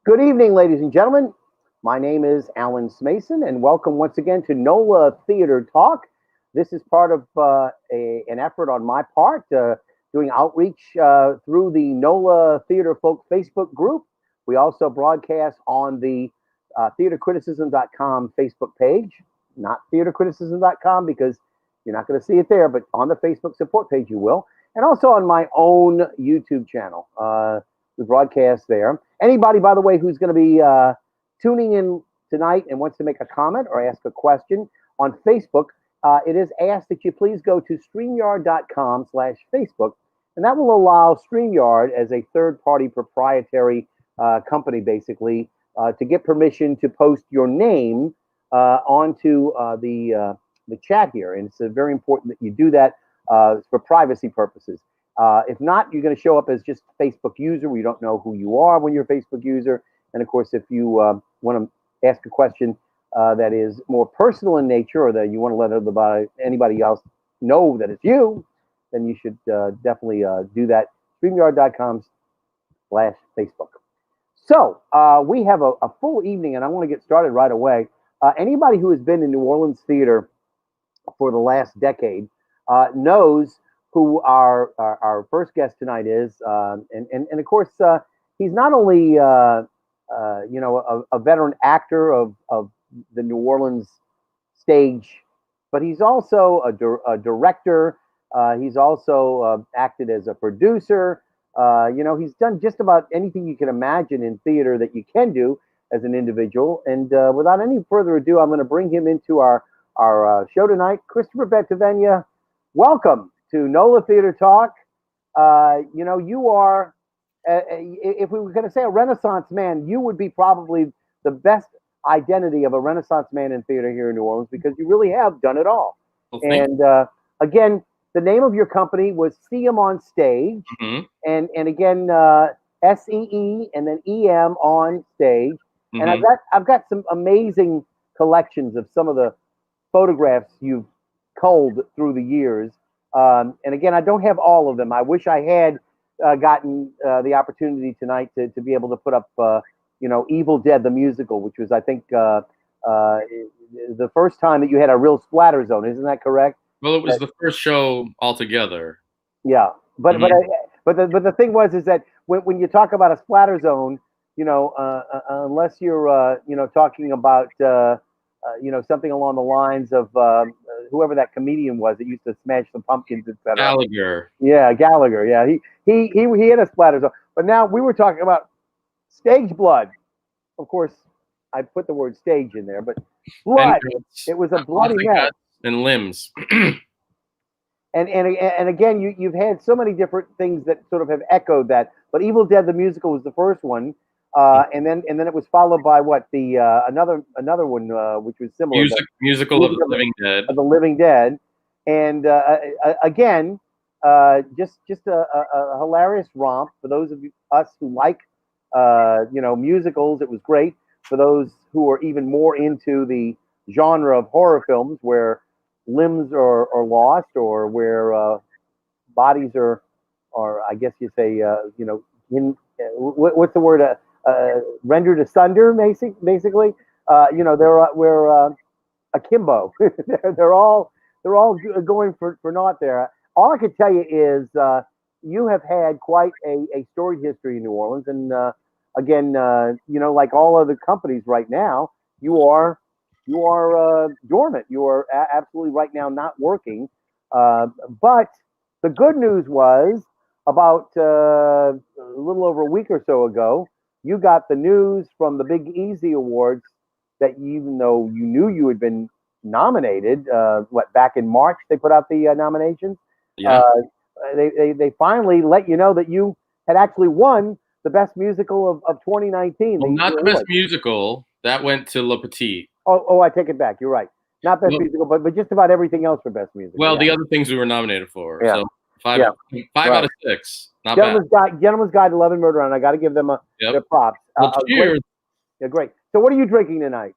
Good evening, ladies and gentlemen. My name is Alan Smason, and welcome once again to NOLA Theater Talk. This is part of an effort on my part, doing outreach through the NOLA Theater Folk Facebook group. We also broadcast on the theatercriticism.com Facebook page, not theatercriticism.com because you're not going to see it there, but on the Facebook support page you will, and also on my own YouTube channel. We broadcast there. Anybody, by the way, who's going to be tuning in tonight and wants to make a comment or ask a question on Facebook, it is asked that you please go to StreamYard.com/Facebook, and that will allow StreamYard as a third-party proprietary company, basically, to get permission to post your name onto the chat here. And it's very important that you do that for privacy purposes. If not, you're going to show up as just a Facebook user. We don't know who you are when you're a Facebook user. And of course, if you want to ask a question that is more personal in nature, or that you want to let anybody else know that it's you, then you should definitely do that. StreamYard.com/Facebook. So we have a full evening, and I want to get started right away. Anybody who has been in New Orleans theater for the last decade knows who our first guest tonight is, and of course he's not only a veteran actor of the New Orleans stage, but he's also a director. He's also acted as a producer. He's done just about anything you can imagine in theater that you can do as an individual. And without any further ado, I'm going to bring him into our show tonight. Christopher Bentivegna, welcome to NOLA Theater Talk. You are, if we were going to say a Renaissance man, you would be probably the best identity of a Renaissance man in theater here in New Orleans, because you really have done it all. Well, and again, the name of your company was See 'Em on Stage, and again SEE and then EM on Stage. And I've got some amazing collections of some of the photographs you've culled through the years. And again, I don't have all of them. I wish I had gotten the opportunity tonight to be able to put up, Evil Dead the musical, which was, I think, the first time that you had a real splatter zone. Isn't that correct? Well, it was the first show altogether. Yeah, but the thing was is that when you talk about a splatter zone, unless you're talking about something along the lines of whoever that comedian was that used to smash the pumpkins, etc. Gallagher. Yeah, Gallagher. Yeah, he had a splatter zone. But now we were talking about stage blood. Of course, I put the word stage in there, but blood. It was a bloody mess. And limbs. And again, you've had so many different things that sort of have echoed that. But Evil Dead the musical was the first one. And then it was followed by what another one which was similar. Musical of the Living Dead. Of the Living Dead, and again, just a hilarious romp for those of us who like musicals. It was great for those who are even more into the genre of horror films where limbs are lost, or where bodies are I guess you say what's the word? Rendered asunder, basically. We're akimbo. they're all going for naught there. All I can tell you is you have had quite a storied history in New Orleans, and again, like all other companies right now, you are dormant. You are absolutely right now not working. But the good news was about a little over a week or so ago, you got the news from the Big Easy Awards that even though you knew you had been nominated, back in March they put out the nominations. Yeah. They finally let you know that you had actually won the best musical of 2019. Well, not the best musical. That went to Le Petit. Oh, I take it back. You're right. Not best musical, but just about everything else for best musical. Well, the other things we were nominated for. Yeah. So five out of 6. Not Gentleman's Guide to Love and Murder, and I got to give them their props. Well, cheers. Yeah, great. So what are you drinking tonight?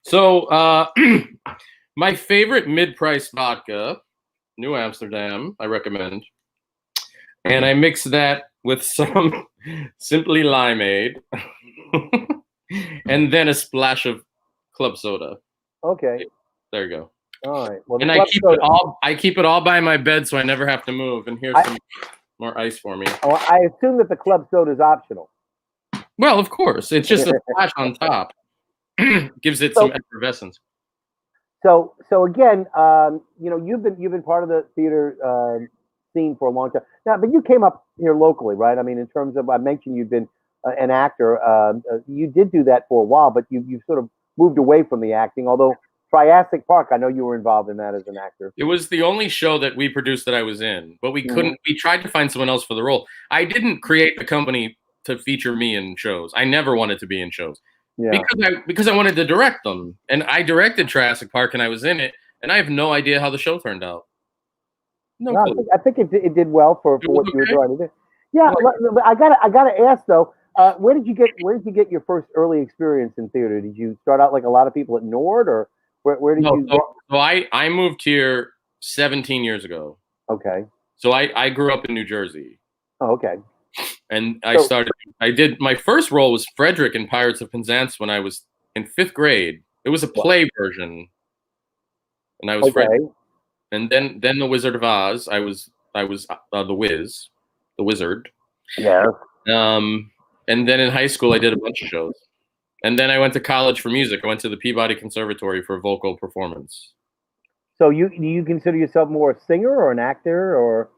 So my favorite mid-price vodka, New Amsterdam, I recommend. And I mix that with some Simply Limeade. and then a splash of club soda. Okay. There you go. All right. Well, the And club soda. I keep it all by my bed, so I never have to move. And here's some more ice for me. Oh, I assume that the club soda is optional. Well, of course, it's just a splash on top. Gives it some effervescence. So again, you've been part of the theater scene for a long time now, but you came up here locally, right? I mean, in terms of, I mentioned you've been an actor. You did do that for a while, but you've sort of moved away from the acting. Although Triassic Park, I know you were involved in that as an actor. It was the only show that we produced that I was in, but we couldn't. We tried to find someone else for the role. I didn't create the company to feature me in shows. I never wanted to be in shows. Yeah. Because I wanted to direct them, and I directed Jurassic Park, and I was in it, and I have no idea how the show turned out. No clue. I think it did well for what you were trying to do. Yeah, Well, I gotta ask though, where did you get your first early experience in theater? Did you start out like a lot of people at Nord, or where did you? So I moved here 17 years ago. Okay. So I grew up in New Jersey. Oh, okay. And I did my first role was Frederick in Pirates of Penzance when I was in 5th grade. It was a play version, and I was Frederick. And then the Wizard of Oz. I was the Wizard. Yeah. And then in high school I did a bunch of shows, and then I went to college for music. I went to the Peabody Conservatory for vocal performance. So do you consider yourself more a singer or an actor, or?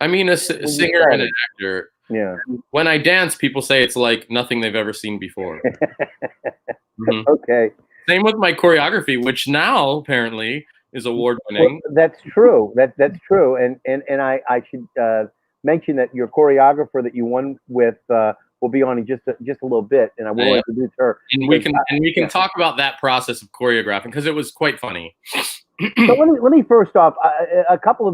I mean, a singer and an actor. Yeah. When I dance, people say it's like nothing they've ever seen before. Okay. Same with my choreography, which now apparently is award winning. Well, that's true. That's true. And I should mention that your choreographer that you won with will be on in just a little bit, and I will introduce her. And we can talk about that process of choreographing because it was quite funny. So let me first off a couple of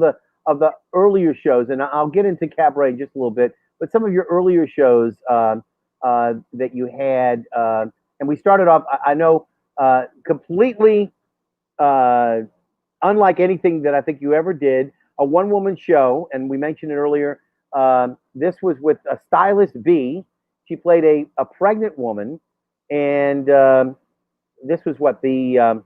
the earlier shows, and I'll get into Cabaret in just a little bit. But some of your earlier shows that you had, and we started off, I know, completely unlike anything that I think you ever did, a one-woman show, and we mentioned it earlier. This was with a stylist V. She played a pregnant woman, and this was what the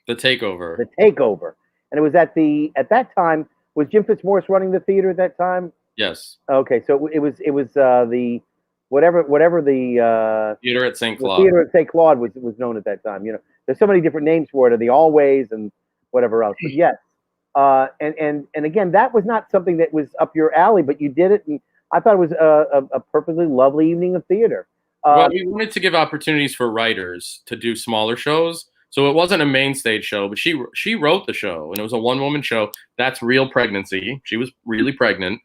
Takeover. The Takeover, and it was at that time. Was Jim Fitzmaurice running the theater at that time? Yes. Okay, so it was the whatever the Theater at St. Claude. Theater at St. Claude was known at that time. You know, there's so many different names for it, or the Always and whatever else. But yes, and again, that was not something that was up your alley, but you did it, and I thought it was a perfectly lovely evening of theater. Well, we wanted to give opportunities for writers to do smaller shows. So it wasn't a main stage show, but she wrote the show, and it was a one-woman show. That's real pregnancy. She was really pregnant,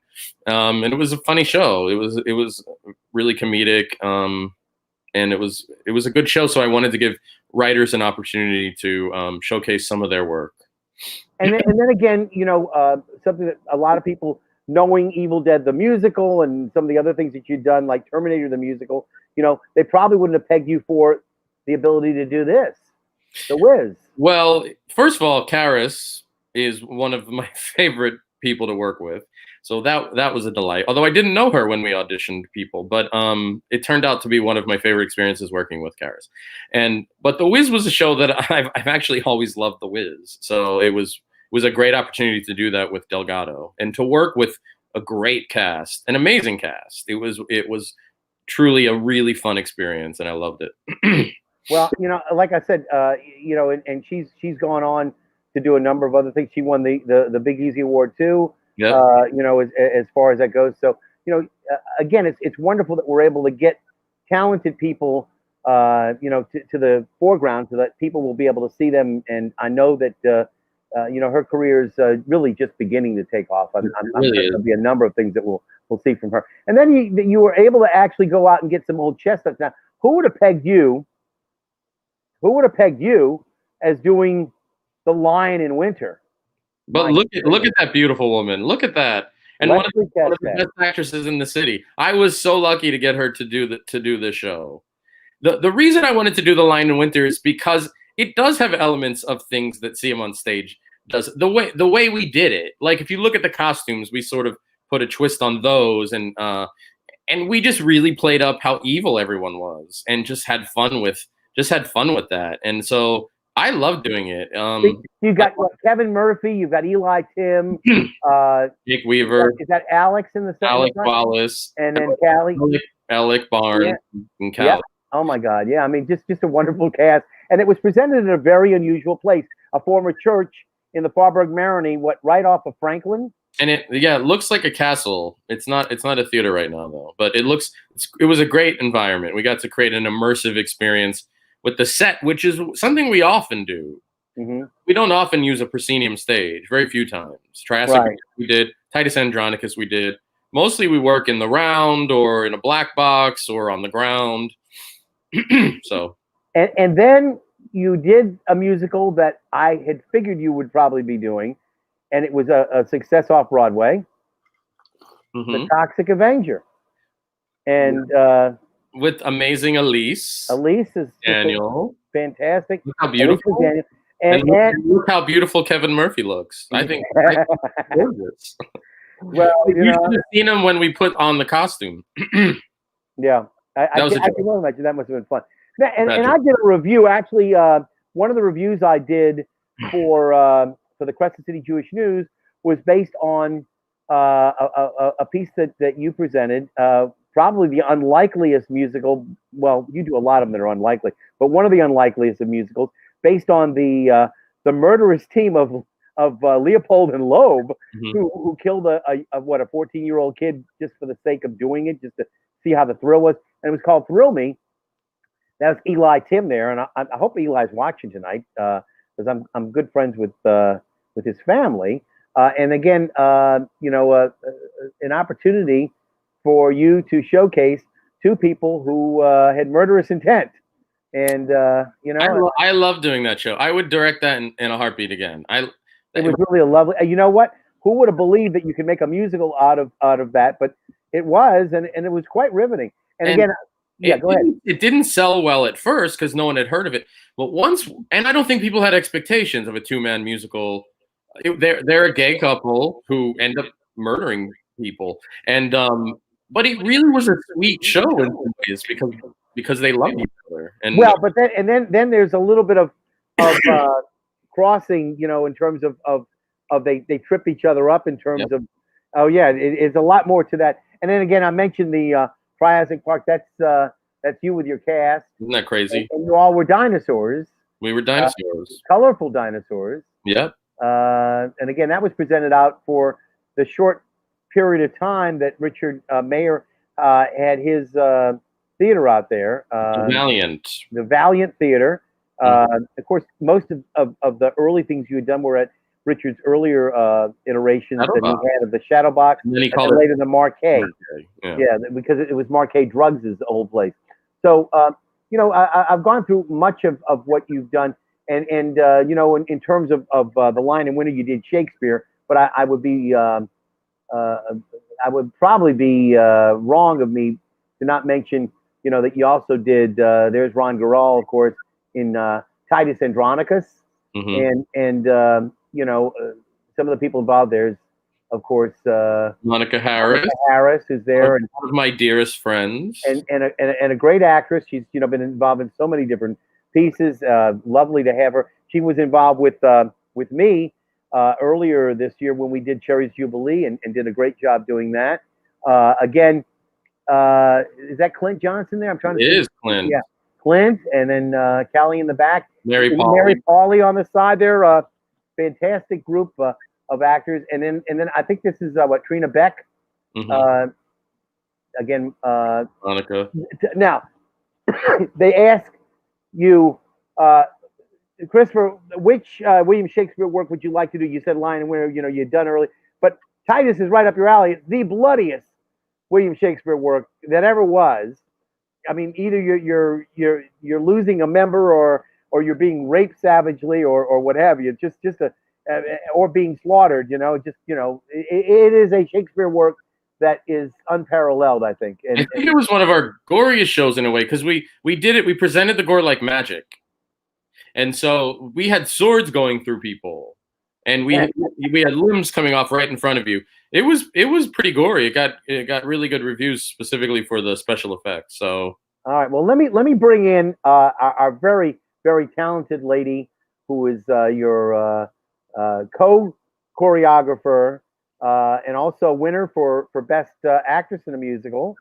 and it was a funny show. It was really comedic, and it was a good show. So I wanted to give writers an opportunity to showcase some of their work. And then again, you know, something that a lot of people, knowing Evil Dead the musical and some of the other things that you've done, like Terminator the musical, you know, they probably wouldn't have pegged you for the ability to do this. The Wiz. Well, first of all, Karis is one of my favorite people to work with, so that was a delight. Although I didn't know her when we auditioned people, but it turned out to be one of my favorite experiences working with Karis. But The Wiz was a show that I've actually always loved. The Wiz, so it was a great opportunity to do that with Delgado and to work with a great cast, an amazing cast. It was truly a really fun experience, and I loved it. Well, you know, like I said, you know, and she's gone on to do a number of other things. She won the Big Easy Award too. Yeah. You know, as far as that goes. So, you know, again, it's wonderful that we're able to get talented people, you know, to the foreground so that people will be able to see them. And I know that, you know, her career is really just beginning to take off. I'm sure there'll be a number of things that we'll see from her. And then you were able to actually go out and get some old chestnuts. Now, who would have pegged you? Who would have pegged you as doing the Lion in Winter? But look at that beautiful woman. Look at that. And one of the best actresses in the city. I was so lucky to get her to do this show. The reason I wanted to do the Lion in Winter is because it does have elements of things that See 'Em on Stage does. The way we did it. Like if you look at the costumes, we sort of put a twist on those, and and we just really played up how evil everyone was, and just had fun with that. And so I love doing it. You got what, Kevin Murphy, you've got Eli Tim, Jake Weaver, is that Alex in the Alec front? Wallace, And then Callie, Alec Barnes, and Callie. Yeah. Oh my God, yeah. I mean, just a wonderful cast, and it was presented in a very unusual place, a former church in the Faubourg Marigny, right off of Franklin. And it looks like a castle. It's not a theater right now though, but it was a great environment. We got to create an immersive experience with the set, which is something we often do. Mm-hmm. We don't often use a proscenium stage, very few times. Triassic we did, Titus Andronicus we did. Mostly we work in the round or in a black box or on the ground. So and then you did a musical that I had figured you would probably be doing, and it was a success off Broadway, The Toxic Avenger, and with amazing Elise. Elise is Daniel, fantastic. Look how beautiful. Daniel. And look how beautiful Kevin Murphy looks. I think gorgeous. Well, you should have seen him when we put on the costume. Yeah, I can imagine that must have been fun. And I did a review. Actually, one of the reviews I did for the Crescent City Jewish News was based on a piece that you presented. Probably the unlikeliest musical. Well, you do a lot of them that are unlikely, but one of the unlikeliest of musicals, based on the murderous team of Leopold and Loeb, who killed a 14-year-old kid just for the sake of doing it, just to see how the thrill was. And it was called Thrill Me. That was Eli Tim there, and I hope Eli's watching tonight, because I'm good friends with his family. And again, an opportunity for you to showcase two people who had murderous intent. And I love doing that show. I would direct that in a heartbeat again. It was really a lovely. You know what? Who would have believed that you could make a musical out of that? But it was, and it was quite riveting. And again, go ahead. It didn't sell well at first because no one had heard of it. But and I don't think people had expectations of a two-man musical. They're a gay couple who end up murdering people, and but it really was a sweet show in some ways because they love each other. And but then there's a little bit of crossing, in terms of they trip each other up in terms of, it's a lot more to that. And then again, I mentioned the Triassic Park. That's you with your cast. Isn't that crazy? And you all were dinosaurs. We were dinosaurs. Colorful dinosaurs. Yep. And again, that was presented out for the short period of time that Richard Mayer had his theater out there. The Valiant Theater. Of course, most of the early things you had done were at Richard's earlier iterations that he had of the Shadow Box, and then later the Marquee. Yeah, because it was Marquee Drugs' old place. So, I've gone through much of what you've done, and in terms of The Lion and Winter, you did Shakespeare, but I would probably be wrong of me to not mention, that you also did. There's Ron Garal, of course, in Titus Andronicus, and some of the people involved. There's, of course, Monica Harris, who's there, and one of my dearest friends, and a great actress. She's been involved in so many different pieces. Lovely to have her. She was involved with me earlier this year when we did Cherry's Jubilee, and did a great job doing that. Again, is that Clint Johnson there? I'm trying to. It is Clint. Yeah, Clint, and then Callie in the back. Mary Pauly on the side there. Fantastic group of actors, and then I think this is Trina Beck. Again, Monica. Now, they ask you, Christopher, which William Shakespeare work would you like to do? You said Lion and Winter, you'd done early, but Titus is right up your alley. It's the bloodiest William Shakespeare work that ever was. I mean, either you're losing a member, or you're being raped savagely, or what have you. Or being slaughtered. It is a Shakespeare work that is unparalleled, I think. I think it was one of our goriest shows in a way, because we did it. We presented the gore like magic, and so we had swords going through people, and we had limbs coming off right in front of you. It was pretty gory. It got really good reviews specifically for the special effects. So all right, well let me bring in our very very talented lady who is your co choreographer and also winner for best actress in a musical.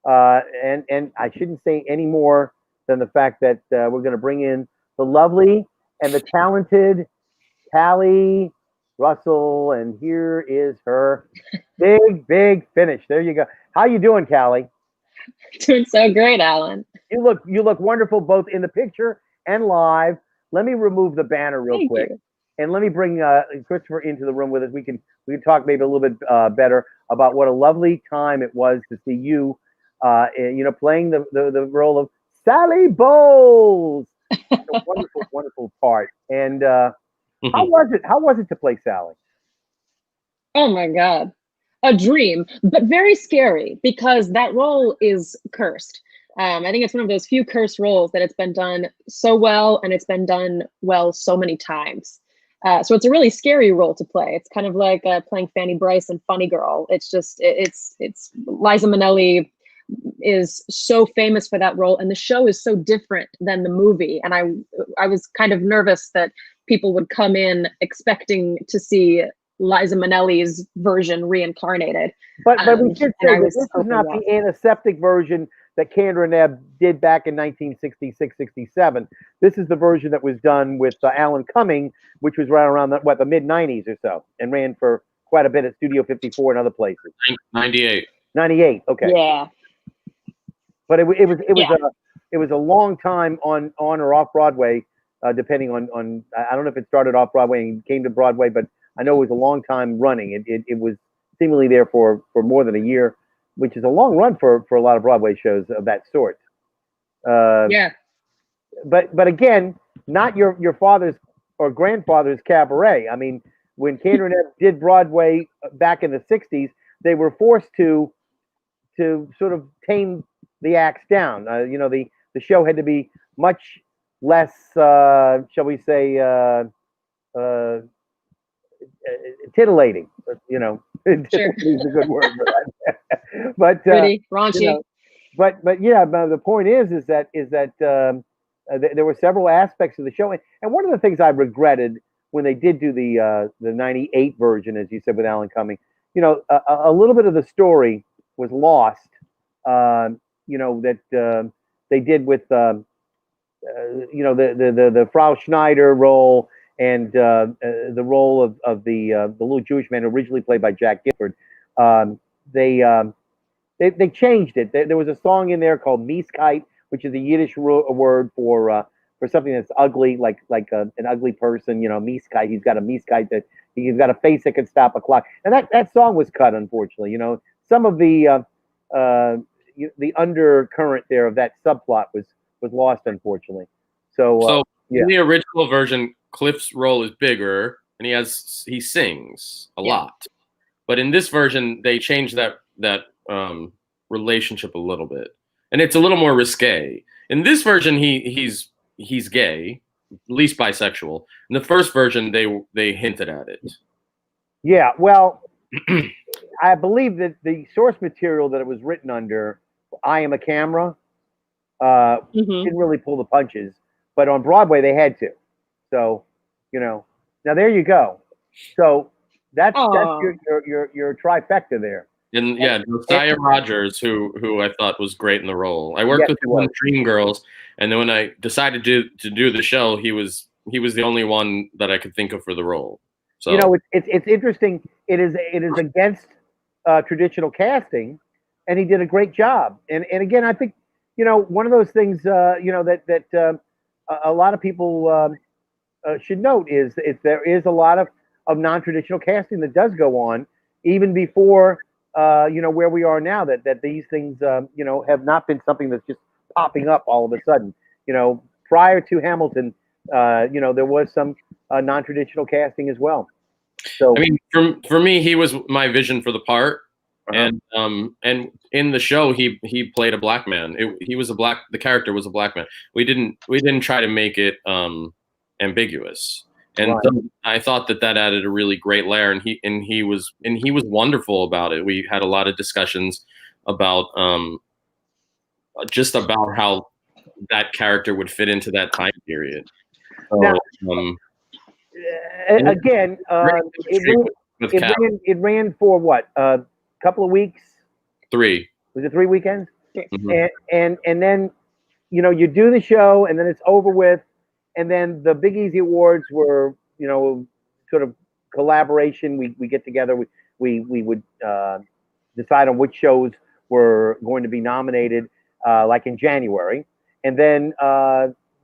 And I shouldn't say any more than the fact that we're going to bring in the lovely and the talented Callie Russell, and here is her big finish. There you go. How you doing, Callie? Doing so great, Alan. You look wonderful both in the picture and live. Let me remove the banner real Thank quick, you. and let me bring Christopher into the room with us. We can talk maybe a little bit better about what a lovely time it was to see you, playing the role of Sally Bowles. It's a wonderful part. And how was it? How was it to play Sally? Oh my God. A dream, but very scary because that role is cursed. I think it's one of those few cursed roles that it's been done so well and it's been done well so many times. So it's a really scary role to play. It's kind of like playing Fanny Bryce in Funny Girl. It's just, it's Liza Minnelli is so famous for that role, and the show is so different than the movie. And I was kind of nervous that people would come in expecting to see Liza Minnelli's version reincarnated. But we should say that this is not the antiseptic version that Kendra and Ebb did back in 1966, 67. This is the version that was done with Alan Cumming, which was right around the mid 90s or so, and ran for quite a bit at Studio 54 and other places. 98. 98. Okay. Yeah. But it was a long time on or off Broadway, depending on I don't know if it started off Broadway and came to Broadway, but I know it was a long time running. It was seemingly there for more than a year, which is a long run for a lot of Broadway shows of that sort. Yeah. But again, not your father's or grandfather's cabaret. I mean, when Kendra and Ebb did Broadway back in the 60s, they were forced to sort of tame the acts down. The show had to be much less, shall we say, titillating. Sure. Is a good word for that. But pretty raunchy. But yeah, the point is that there were several aspects of the show, and one of the things I regretted when they did do the '98 version, as you said, with Alan Cumming, a little bit of the story was lost. That they did with the Frau Schneider role and the role of the little Jewish man originally played by Jack Gifford. They changed it. There was a song in there called Mieskite, which is a Yiddish word for something that's ugly, like an ugly person. Mieskite. He's got a Mieskite that he's got a face that can stop a clock. And that song was cut, unfortunately. Some of the undercurrent there of that subplot was lost, unfortunately. So yeah. In the original version, Cliff's role is bigger, and he sings a lot. But in this version, they changed that relationship a little bit, and it's a little more risque. In this version, he's gay, at least bisexual. In the first version, they hinted at it. Yeah, well, I believe that the source material that it was written under, I Am a Camera, didn't really pull the punches, but on Broadway they had to. So, now there you go. So that's your trifecta there. And yeah, Josiah Rogers, who I thought was great in the role. I worked with him on Dreamgirls, and then when I decided to do the show, he was the only one that I could think of for the role. So it's interesting. It is against traditional casting, and he did a great job. And again, I think one of those things that a lot of people should note is there is a lot of non-traditional casting that does go on even before where we are now. That these things have not been something that's just popping up all of a sudden. Prior to Hamilton, there was some non-traditional casting as well. So I mean, for me, he was my vision for the part. And in the show, he played a black man. The character was a black man. We didn't try to make it ambiguous. And Right. so I thought that added a really great layer, and he was wonderful about it. We had a lot of discussions about just about how that character would fit into that time period. So, Now, and again, great it chemistry ran, with Cal. it ran for what? A couple of weeks? 3. Was it 3 weekends? Mhm. And then you do the show and then it's over with, and then the Big Easy Awards were sort of collaboration. We get together. We would decide on which shows were going to be nominated, like in January, and then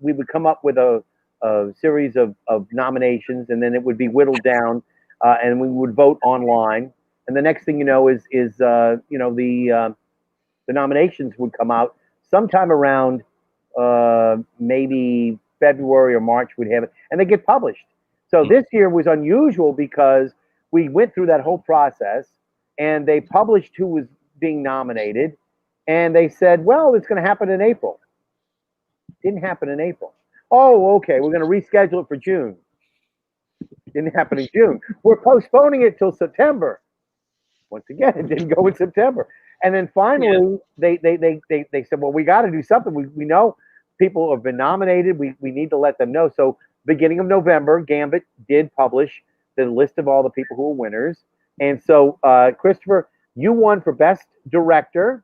we would come up with a series of nominations, and then it would be whittled down, and we would vote online. And the next thing you know is the nominations would come out sometime around maybe February or March. We'd have it, and they get published. So this year was unusual because we went through that whole process, and they published who was being nominated, and they said, "Well, it's going to happen in April." Didn't happen in April. Oh, okay, we're going to reschedule it for June. Didn't happen in June. We're postponing it till September. Once again, it didn't go in September. And then finally, they said, well, we got to do something. We know people have been nominated. We need to let them know. So beginning of November, Gambit did publish the list of all the people who were winners. And so, Christopher, you won for Best Director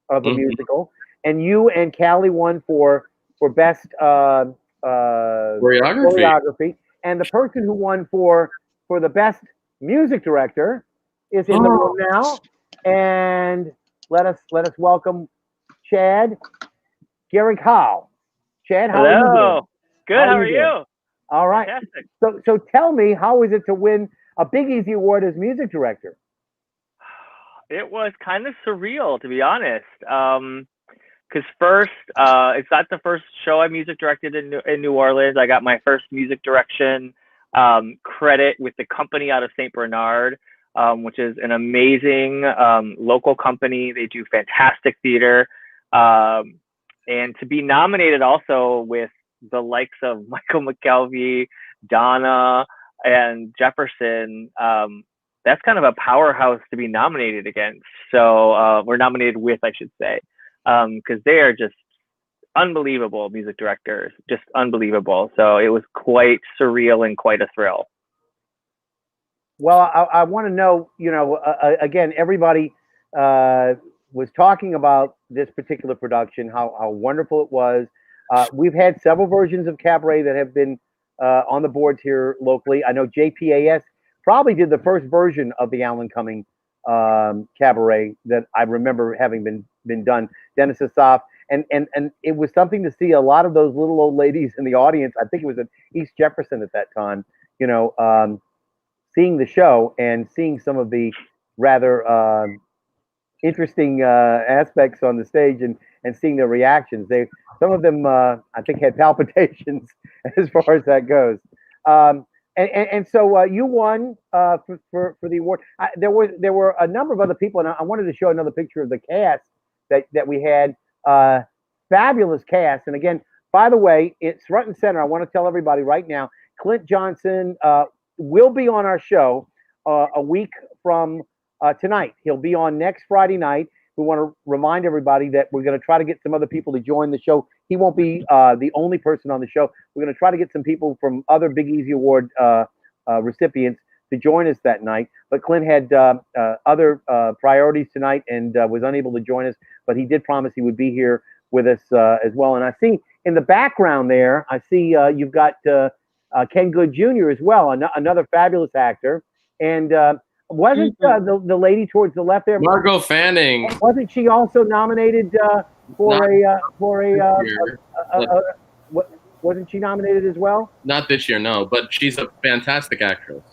of a musical, and you and Callie won for Best choreography. And the person who won for the Best Music Director is in the room now, and let us welcome Chad Garrick-Howe. Chad, how are you doing? Good. How are you? All right. Fantastic. So tell me, how is it to win a Big Easy Award as music director? It was kind of surreal, to be honest. Because first, it's not the first show I music directed in New Orleans. I got my first music direction credit with the company out of St. Bernard, which is an amazing local company. They do fantastic theater. And to be nominated also with the likes of Michael McKelvey, Donna, and Jefferson, that's kind of a powerhouse to be nominated against. So we're nominated with, I should say, because they are just unbelievable music directors, just unbelievable. So it was quite surreal and quite a thrill. Well, I want to know, again, everybody was talking about this particular production, how wonderful it was. We've had several versions of Cabaret that have been on the boards here locally. I know JPAS probably did the first version of the Alan Cumming Cabaret that I remember having been done. Dennis Asaf, and it was something to see a lot of those little old ladies in the audience. I think it was at East Jefferson at that time. Seeing the show and seeing some of the rather interesting aspects on the stage and seeing their reactions. Some of them I think had palpitations as far as that goes. And so you won for the award. There were a number of other people, and I wanted to show another picture of the cast that we had. Fabulous cast, and again, by the way, it's front and center. I want to tell everybody right now, Clint Johnson will be on our show a week from tonight. He'll be on next Friday night. We want to remind everybody that we're going to try to get some other people to join the show. He won't be the only person on the show. We're going to try to get some people from other Big Easy Award recipients to join us that night. But Clint had other priorities tonight and was unable to join us, but he did promise he would be here with us as well. And I see in the background there, I see you've got Ken Good Jr. as well, another fabulous actor. And wasn't the lady towards the left there, Margot Fanning? Wasn't she also nominated wasn't she nominated as well? Not this year, no. But she's a fantastic actress.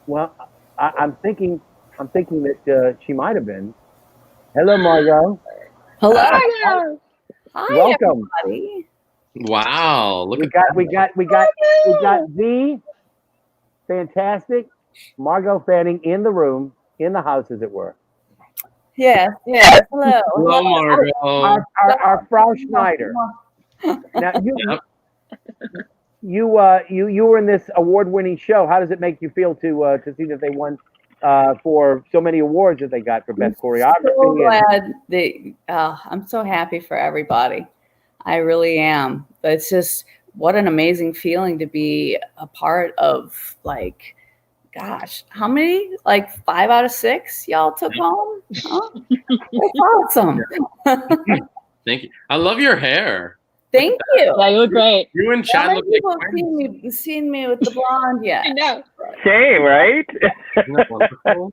Well, I'm thinking that she might have been. Hello, Margot. Hello. Hi, welcome. Everybody. Wow! We got the fantastic Margot Fanning in the room, in the house, as it were. Yeah. Hello. Hello, Margot. Our Frau Schneider. Now you were in this award-winning show. How does it make you feel to see that they won for so many awards that they got for best choreography? So glad I'm so happy for everybody. I really am. But it's just what an amazing feeling to be a part of. Like, gosh, how many? Like 5 out of 6 y'all took home? Huh? That's awesome. Thank you. I love your hair. Thank you. Yeah, you look great. You and Chad look like People have twins. seen me with the blonde yet. I know. Same, right? Isn't that wonderful?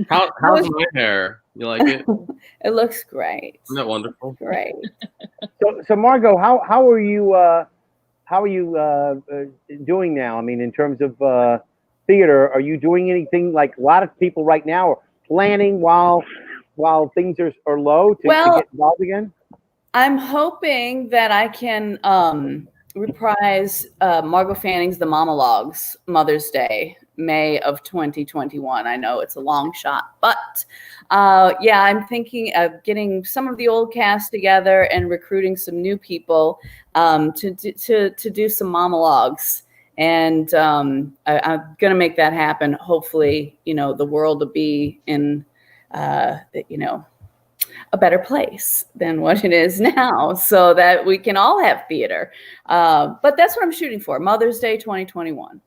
How's my hair? You like it? It looks great. Isn't that wonderful? Great. So Margot, how are you doing now? I mean, in terms of theater, are you doing anything like a lot of people right now are planning while things are low to get involved again? I'm hoping that I can reprise Margot Fanning's The Monologues Mother's Day, May of 2021. I know it's a long shot, but yeah, I'm thinking of getting some of the old cast together and recruiting some new people to do some monologues. And I'm going to make that happen. Hopefully, the world will be in, a better place than what it is now, so that we can all have theater. But that's what I'm shooting for, Mother's Day 2021.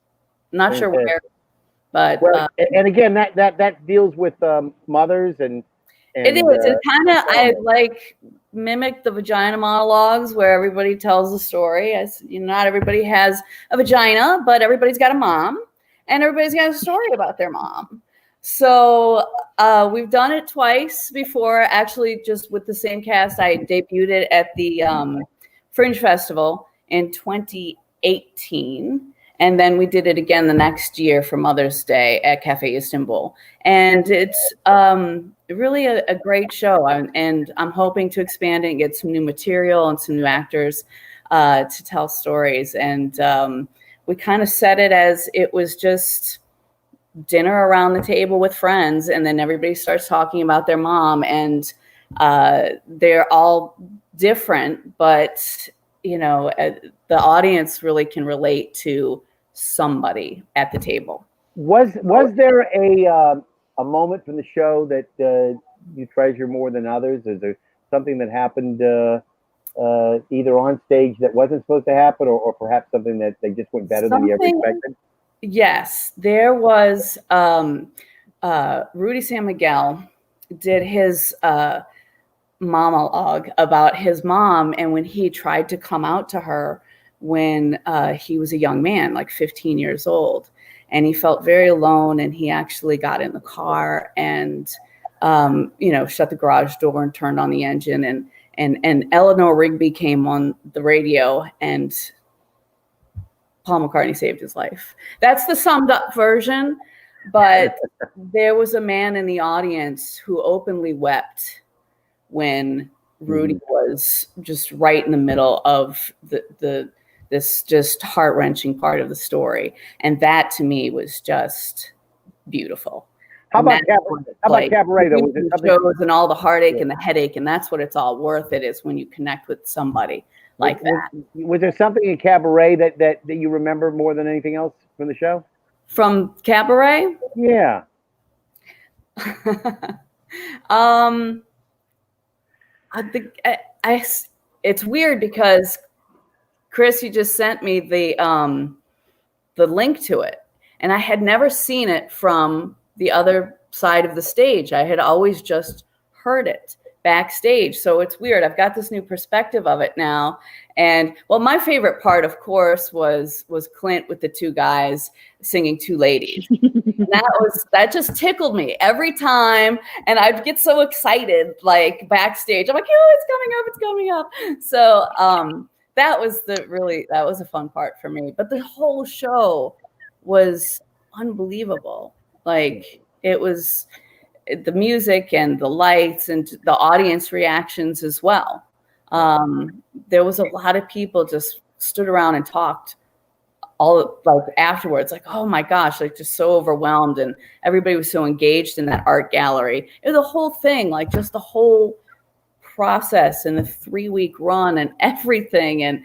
Not sure where, but and again, that deals with mothers and it is. It's kind of I like mimic the vagina monologues where everybody tells a story. Not everybody has a vagina, but everybody's got a mom, and everybody's got a story about their mom. So we've done it twice before, actually, just with the same cast. I debuted it at the Fringe Festival in 2018. And then we did it again the next year for Mother's Day at Cafe Istanbul. And it's really a great show. And I'm hoping to expand it and get some new material and some new actors to tell stories. And we kind of set it as it was just dinner around the table with friends, and then everybody starts talking about their mom, and they're all different, but the audience really can relate to somebody at the table. Was there a moment from the show that you treasure more than others? Is there something that happened either on stage that wasn't supposed to happen, or perhaps something that they just went better than you ever expected? Yes, there was Rudy San Miguel did his monologue about his mom, and when he tried to come out to her when he was a young man, like 15 years old, and he felt very alone, and he actually got in the car and shut the garage door and turned on the engine, and Eleanor Rigby came on the radio, and Paul McCartney saved his life. That's the summed up version, but there was a man in the audience who openly wept when Rudy was just right in the middle of this just heart-wrenching part of the story. And that to me was just beautiful. How about Cabaret though? Was it something? Shows and all the heartache and the headache, and that's what it's all worth. It is when you connect with somebody like that. Was there something in Cabaret that you remember more than anything else from the show? From Cabaret? Yeah. I think it's weird because Chris, you just sent me the link to it, and I had never seen it from the other side of the stage. I had always just heard it backstage. So it's weird. I've got this new perspective of it now. And well, my favorite part, of course, was Clint with the two guys singing Two Ladies. that just tickled me every time. And I'd get so excited, like backstage. I'm like, oh, it's coming up. So that was a fun part for me. But the whole show was unbelievable. Like it was the music and the lights and the audience reactions as well. There was a lot of people just stood around and talked all like afterwards, like, oh my gosh, like just so overwhelmed. And everybody was so engaged in that art gallery. It was the whole thing, like just the whole process and the 3-week run and everything. And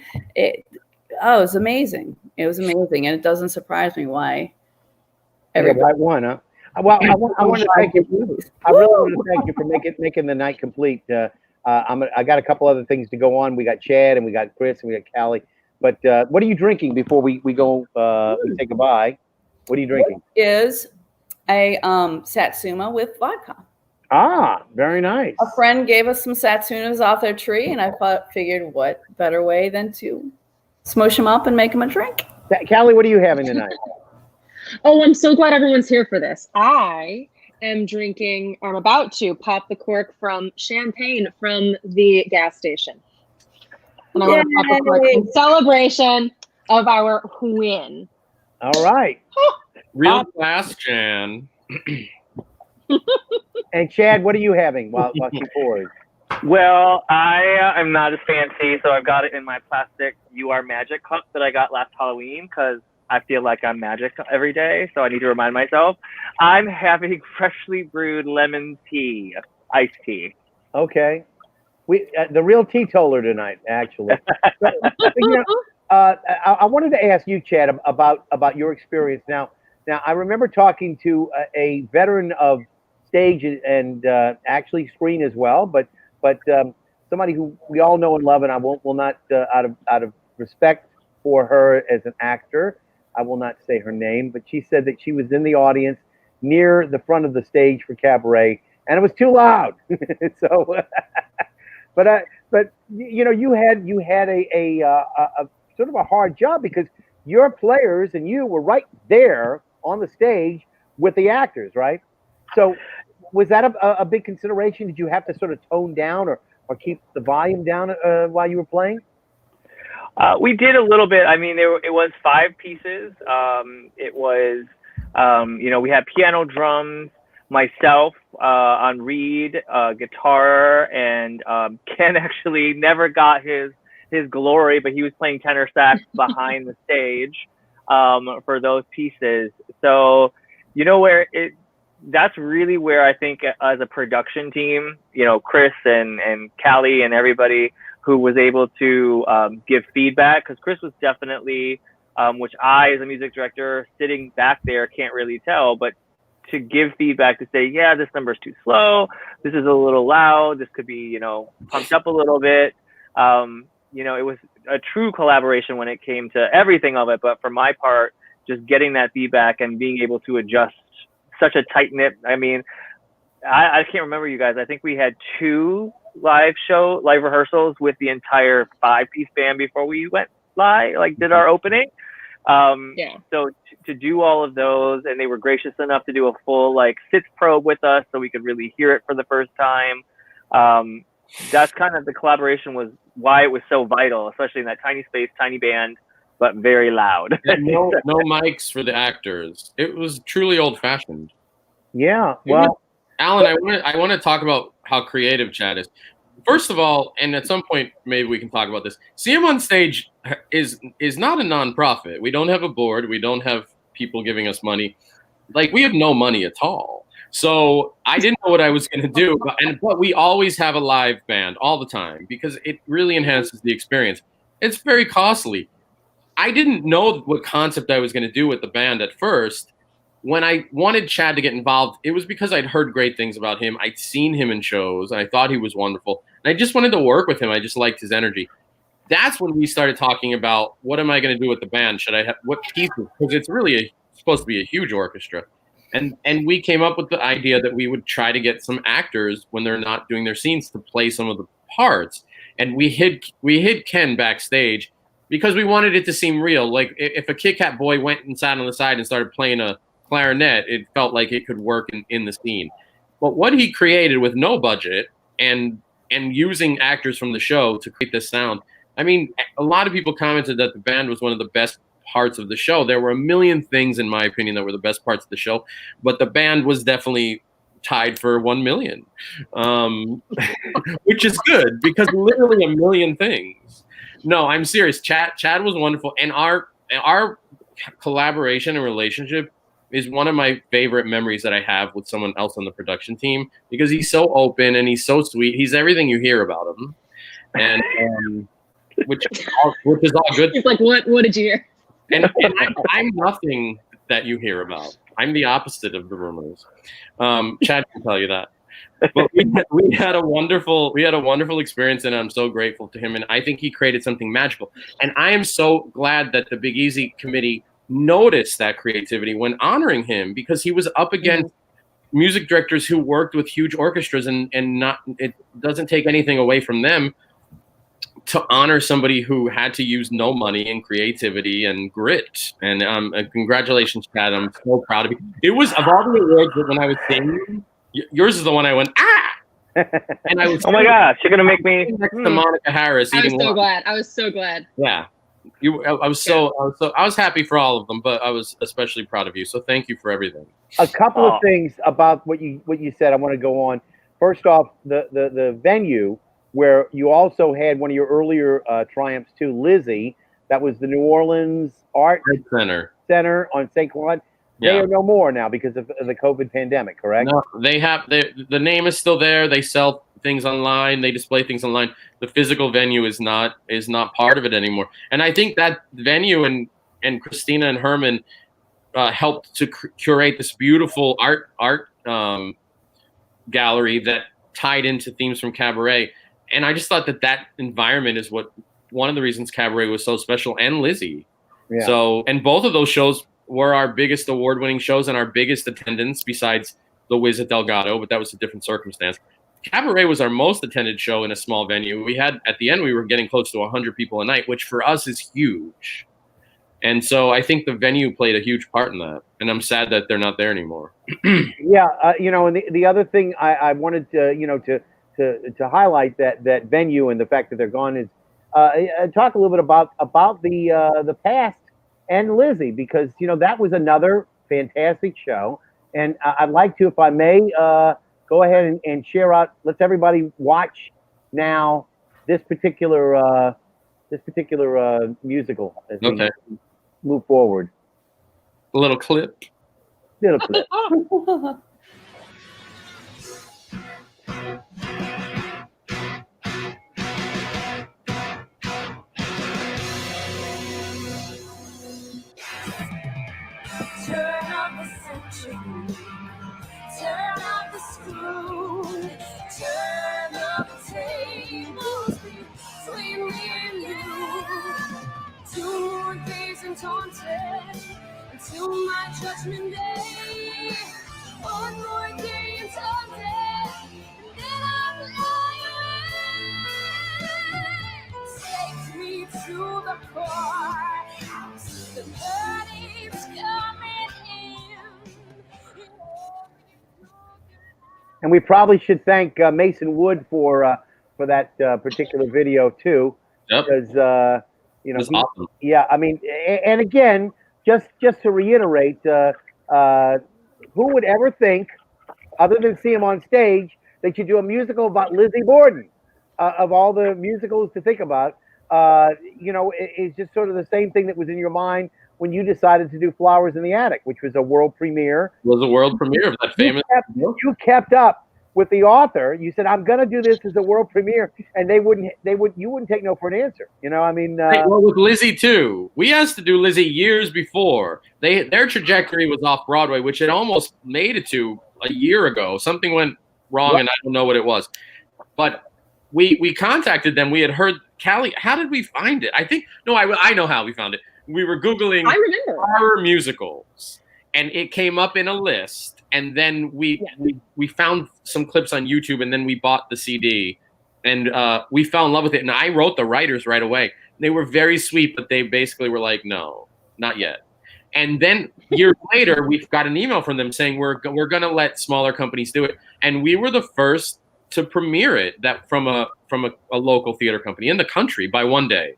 oh, it was amazing. It was amazing, and it doesn't surprise me why Yeah, everybody. right one, huh? Well, I want to thank you. I really want to thank you for making the night complete. I got a couple other things to go on. We got Chad and we got Chris and we got Callie. But what are you drinking before we go? We say goodbye. What are you drinking? Is a satsuma with vodka. Ah, very nice. A friend gave us some satsumas off their tree, and I figured what better way than to smush them up and make them a drink. Callie, what are you having tonight? Oh, I'm so glad everyone's here for this. I am drinking, or I'm about to pop the cork from champagne from the gas station. And I want to pop the cork in celebration of our win. All right. Real fast, Jan. And Chad, what are you having while she pours? Well, I am not as fancy, so I've got it in my plastic You Are Magic cup that I got last Halloween because I feel like I'm magic every day, so I need to remind myself. I'm having freshly brewed lemon tea, iced tea. Okay. We the real teetotaler tonight, actually. I wanted to ask you, Chad, about your experience. Now, I remember talking to a veteran of stage and actually screen as well, but somebody who we all know and love, and I will not out of respect for her as an actor, I will not say her name, but she said that she was in the audience near the front of the stage for Cabaret, and it was too loud. So, but you had a sort of a hard job because your players and you were right there on the stage with the actors, right? So, was that a big consideration? Did you have to sort of tone down or keep the volume down while you were playing? We did a little bit. I mean, it was 5 pieces. It was, we had piano, drums, myself on reed, guitar, and Ken actually never got his glory, but he was playing tenor sax behind the stage for those pieces. So, that's really where I think as a production team, Chris and Callie and everybody who was able to give feedback, because Chris was definitely, which I, as a music director, sitting back there, can't really tell, but to give feedback to say, yeah, this number's too slow, this is a little loud, this could be, pumped up a little bit. It was a true collaboration when it came to everything of it, but for my part, just getting that feedback and being able to adjust such a tight knit. I mean, I can't remember, you guys. I think we had 2 live rehearsals with the entire 5-piece band before we went live, did our opening. So to do all of those, and they were gracious enough to do a full sits probe with us so we could really hear it for the first time. That's kind of the collaboration was why it was so vital, especially in that tiny space, tiny band, but very loud. no mics for the actors. It was truly old-fashioned. Yeah. Well, Alan, I want to talk about how creative Chad is. First of all, and at some point maybe we can talk about this. CM on Stage is not a nonprofit. We don't have a board. We don't have people giving us money. We have no money at all. So I didn't know what I was going to do, but we always have a live band all the time because it really enhances the experience. It's very costly. I didn't know what concept I was going to do with the band at first. When I wanted Chad to get involved, it was because I'd heard great things about him. I'd seen him in shows, and I thought he was wonderful. And I just wanted to work with him. I just liked his energy. That's when we started talking about what am I going to do with the band? Should I have what pieces? Because it's really supposed to be a huge orchestra. And we came up with the idea that we would try to get some actors when they're not doing their scenes to play some of the parts. And we hid Ken backstage because we wanted it to seem real. If a Kit Kat boy went and sat on the side and started playing a clarinet, it felt like it could work in the scene. But what he created with no budget and using actors from the show to create this sound, I mean, a lot of people commented that the band was one of the best parts of the show. There were a million things, in my opinion, that were the best parts of the show, but the band was definitely tied for 1 million, which is good because literally a million things. No, I'm serious. Chad was wonderful, and our collaboration and relationship is one of my favorite memories that I have with someone else on the production team because he's so open and he's so sweet. He's everything you hear about him. And which is all good. He's like, what did you hear? And I'm nothing that you hear about. I'm the opposite of the rumors. Chad can tell you that. But we had a wonderful experience, and I'm so grateful to him. And I think he created something magical. And I am so glad that the Big Easy committee noticed that creativity when honoring him, because he was up against music directors who worked with huge orchestras, and it doesn't take anything away from them to honor somebody who had to use no money and creativity and grit. And congratulations, Chad. I'm so proud of you. It was, of all the awards that when I was seeing yours is the one I went, and I was, oh my gosh, you're gonna make me next to Monica Harris. I was so glad. Yeah, I was happy for all of them, but I was especially proud of you. So thank you for everything. A couple of things about what you said. I want to go on. First off, the venue where you also had one of your earlier triumphs too, Lizzie. That was the New Orleans Art Center on St. Claude. They are no more now because of the COVID pandemic, correct? No, the name is still there. They sell things online. They display things online. The physical venue is not part of it anymore. And I think that venue and Christina and Herman helped to curate this beautiful art gallery that tied into themes from Cabaret. And I just thought that environment is one of the reasons Cabaret was so special, and Lizzie. Yeah. So, and both of those shows were our biggest award-winning shows and our biggest attendance besides The Wiz at Delgado, but that was a different circumstance. Cabaret was our most attended show in a small venue. We had, at the end, we were getting close to 100 people a night, which for us is huge. And so I think the venue played a huge part in that. And I'm sad that they're not there anymore. Yeah, and the other thing I wanted to, to highlight that venue and the fact that they're gone is talk a little bit about the past and Lizzie, because that was another fantastic show, and I'd like to, if I may, go ahead and share out. Let's everybody watch now this particular musical as we move forward. A little clip. Little clip. Turn up the century, turn up the screw, turn up the tables between me and you. 2 more days and taunted until my judgment day. 1 more day and taunted, and then I'll fly away. Take me to the courthouse, the verdict's coming in. And we probably should thank Mason Wood for that particular video too, because awesome. Yeah, I mean, and again, just to reiterate, who would ever think, other than see him on stage, that you do a musical about Lizzie Borden? Of all the musicals to think about, it's just sort of the same thing that was in your mind when you decided to do Flowers in the Attic, which was a world premiere. It was a world premiere of that famous. You kept up with the author. You said, "I'm going to do this as a world premiere," and you wouldn't take no for an answer. I mean, well, with Lizzie too, we asked to do Lizzie years before. Their trajectory was off Broadway, which it almost made it to a year ago. Something went wrong, and I don't know what it was, but we contacted them. We had heard Callie. How did we find it? I know how we found it. We were Googling horror musicals, and it came up in a list. And then we found some clips on YouTube, and then we bought the CD, and we fell in love with it. And I wrote the writers right away. They were very sweet, but they basically were like, "No, not yet." And then years later, we got an email from them saying we're going to let smaller companies do it, and we were the first to premiere it from a local theater company in the country by one day.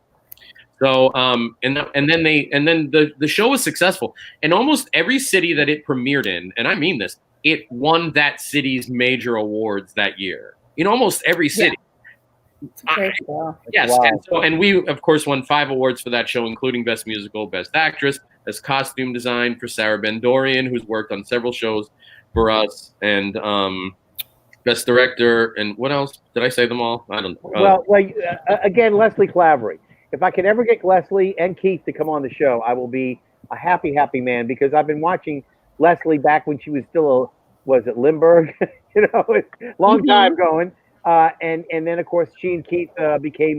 So and then the show was successful, and almost every city that it premiered in, and I mean this, it won that city's major awards that year. In almost every city. Yes, wow. And we of course won 5 awards for that show, including Best Musical, Best Actress, Best Costume Design for Sarah Ben-Dorian, who's worked on several shows for us, and Best Director, and what else? Did I say them all? I don't know. Well, again, Leslie Clavery. if I can ever get Leslie and Keith to come on the show, I will be a happy, happy man because I've been watching Leslie back when she was still was it Limburg? Long time going. And then of course she and Keith became,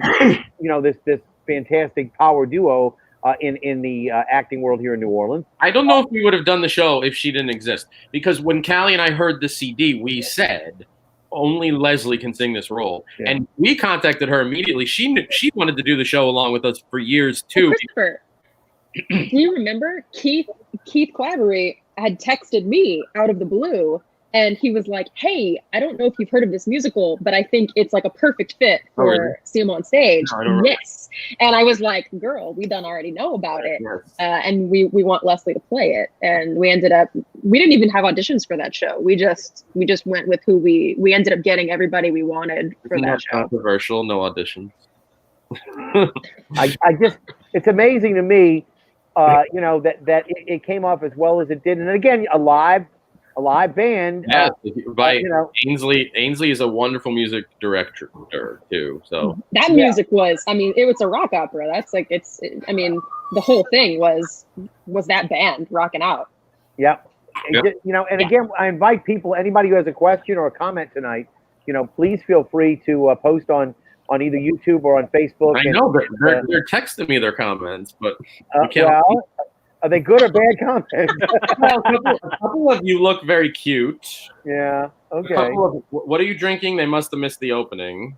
this fantastic power duo in the acting world here in New Orleans. I don't know if we would have done the show if she didn't exist. Because when Callie and I heard the CD, we said only Leslie can sing this role, and we contacted her immediately. She wanted to do the show along with us for years too. Christopher, do you remember Keith Clavery had texted me out of the blue, and he was like, "Hey, I don't know if you've heard of this musical, but I think it's like a perfect fit for Seal on stage." No, yes, and I was like, "Girl, we done already know about it, and we want Leslie to play it." And we ended up, we didn't even have auditions for that show. We just went with who we ended up getting everybody we wanted for that show. Controversial, no auditions. I just, it's amazing to me, that it came off as well as it did, and again, a live band. Yeah, by Ainsley. Ainsley is a wonderful music director too. So that music was, I mean, it was a rock opera. That's like, I mean, the whole thing was that band rocking out. Yep. And again, I invite people, anybody who has a question or a comment tonight, please feel free to post on either YouTube or on Facebook. I know they're texting me their comments, but are they good or bad comments? A couple of you look very cute. Yeah. Okay. What are you drinking? They must have missed the opening.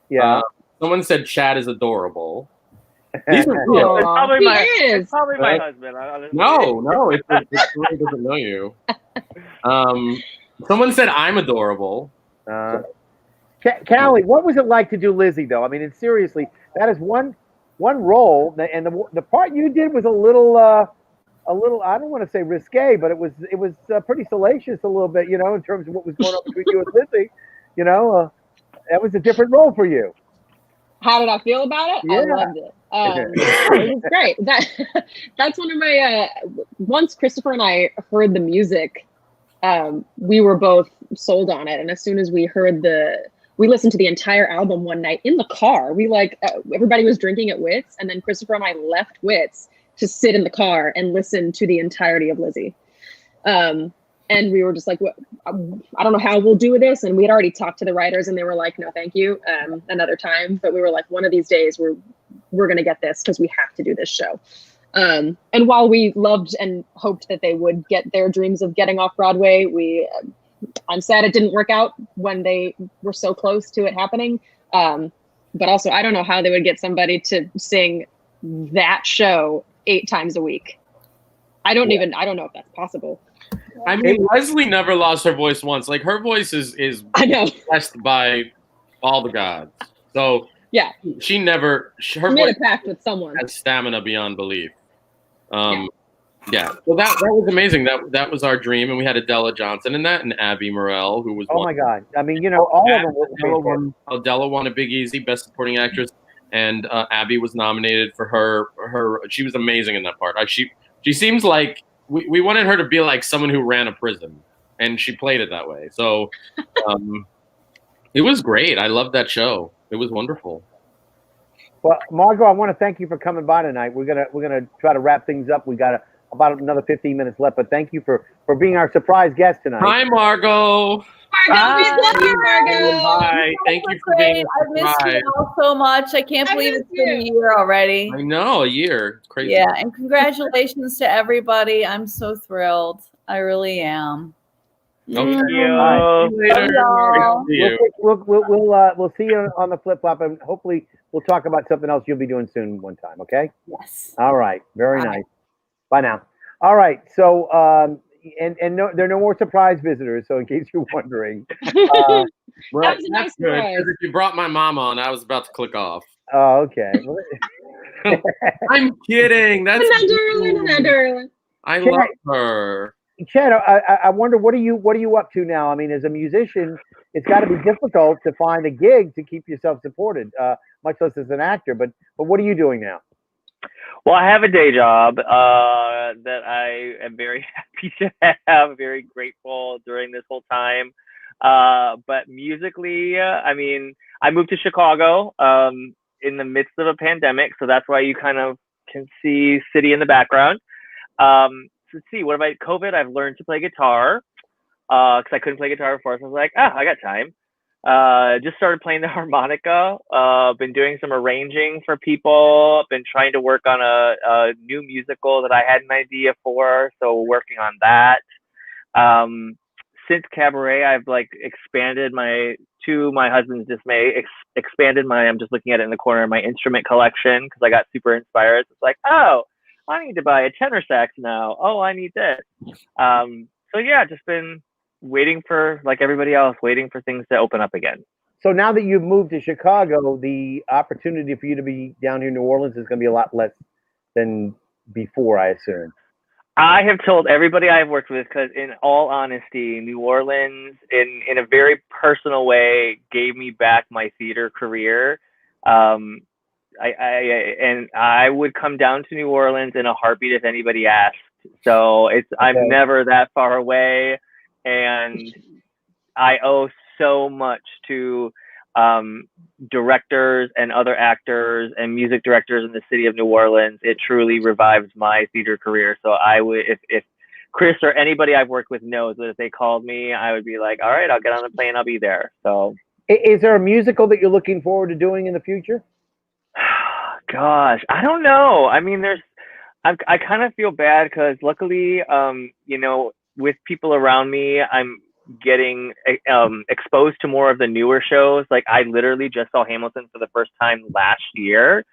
Yeah. Someone said Chad is adorable. These are real. It's probably my husband. No, it really doesn't know you. Someone said I'm adorable. Callie, what was it like to do Lizzie, though? I mean, and seriously, that is one role, and the part you did was a little, I don't want to say risque, but it was pretty salacious a little bit, in terms of what was going on between you and Lizzie. That was a different role for you. How did I feel about it? Yeah. I loved it. It was great. That's one of my, once Christopher and I heard the music, we were both sold on it. And as soon as we heard we listened to the entire album one night in the car. We everybody was drinking at Wits, and then Christopher and I left Wits to sit in the car and listen to the entirety of Lizzie. And we were just like, I don't know how we'll do this. And we had already talked to the writers, and they were like, no, thank you, another time. But we were like, one of these days we're going to get this because we have to do this show. And while we loved and hoped that they would get their dreams of getting off Broadway, I'm sad it didn't work out when they were so close to it happening. But also, I don't know how they would get somebody to sing that show 8 times a week. I don't know if that's possible. I mean, Leslie never lost her voice once. Like, her voice is I know, blessed by all the gods. So yeah, she never, her made voice a pact with someone. has stamina beyond belief. Yeah. So that was amazing. That was our dream, and we had Adela Johnson in that, and Abby Morell, who was. Oh my God! I mean, all of them. Adela won a Big Easy Best Supporting Actress, and Abby was nominated for her. She was amazing in that part. She seems like we wanted her to be like someone who ran a prison, and she played it that way. So it was great. I loved that show. It was wonderful. Well, Margot, I want to thank you for coming by tonight. We're gonna try to wrap things up. We got about another 15 minutes left, but thank you for being our surprise guest tonight. Hi, Margot. Hi. Thank you for being. I missed you all so much. I can't believe it's been a year already. I know, a year. It's crazy. Yeah, and congratulations to everybody. I'm so thrilled. I really am. Okay. Thank you. Later. We'll see you on the flip flop, and hopefully we'll talk about something else you'll be doing soon one time. Okay. Yes. All right. Very nice. Bye now. All right. So and no, there are no more surprise visitors. So in case you're wondering, Well, That was a nice good. surprise. 'Cause if you brought my mom on, I was about to click off. oh, okay. I'm kidding. That's Not darling. I love her. Chad, I wonder what are you up to now? I mean, as a musician, it's got to be difficult to find a gig to keep yourself supported, much less as an actor. But what are you doing now? Well, I have a day job that I am very happy to have, very grateful during this whole time. But musically, I mean, I moved to Chicago in the midst of a pandemic, so that's why you kind of can see City in the background. So let's see, what about COVID? I've learned to play guitar because I couldn't play guitar before, so I was like, I got time. Just started playing the harmonica. Been doing some arranging for people. Been trying to work on a new musical that I had an idea for, so working on that. Since Cabaret, I've like expanded my husband's dismay, expanded I'm just looking at it in the corner of my instrument collection because I got super inspired. It's like, oh, I need to buy a tenor sax now. Oh, I need this. So yeah, just been waiting for, like everybody else, waiting for things to open up again. So now that you've moved to Chicago, the opportunity for you to be down here in New Orleans is going to be a lot less than before, I assume. I have told everybody I've worked with, because in all honesty, New Orleans, in a very personal way, gave me back my theater career. I would come down to New Orleans in a heartbeat if anybody asked. So I'm never that far away, and I owe so much to directors and other actors and music directors in the city of New Orleans. It truly revived my theater career. So I would, if Chris or anybody I've worked with knows that if they called me, I would be like, all right, I'll get on the plane, I'll be there. So, is there a musical that you're looking forward to doing in the future? Gosh, I don't know. I mean, I kind of feel bad because luckily, with people around me, I'm getting exposed to more of the newer shows. Like I literally just saw Hamilton for the first time last year.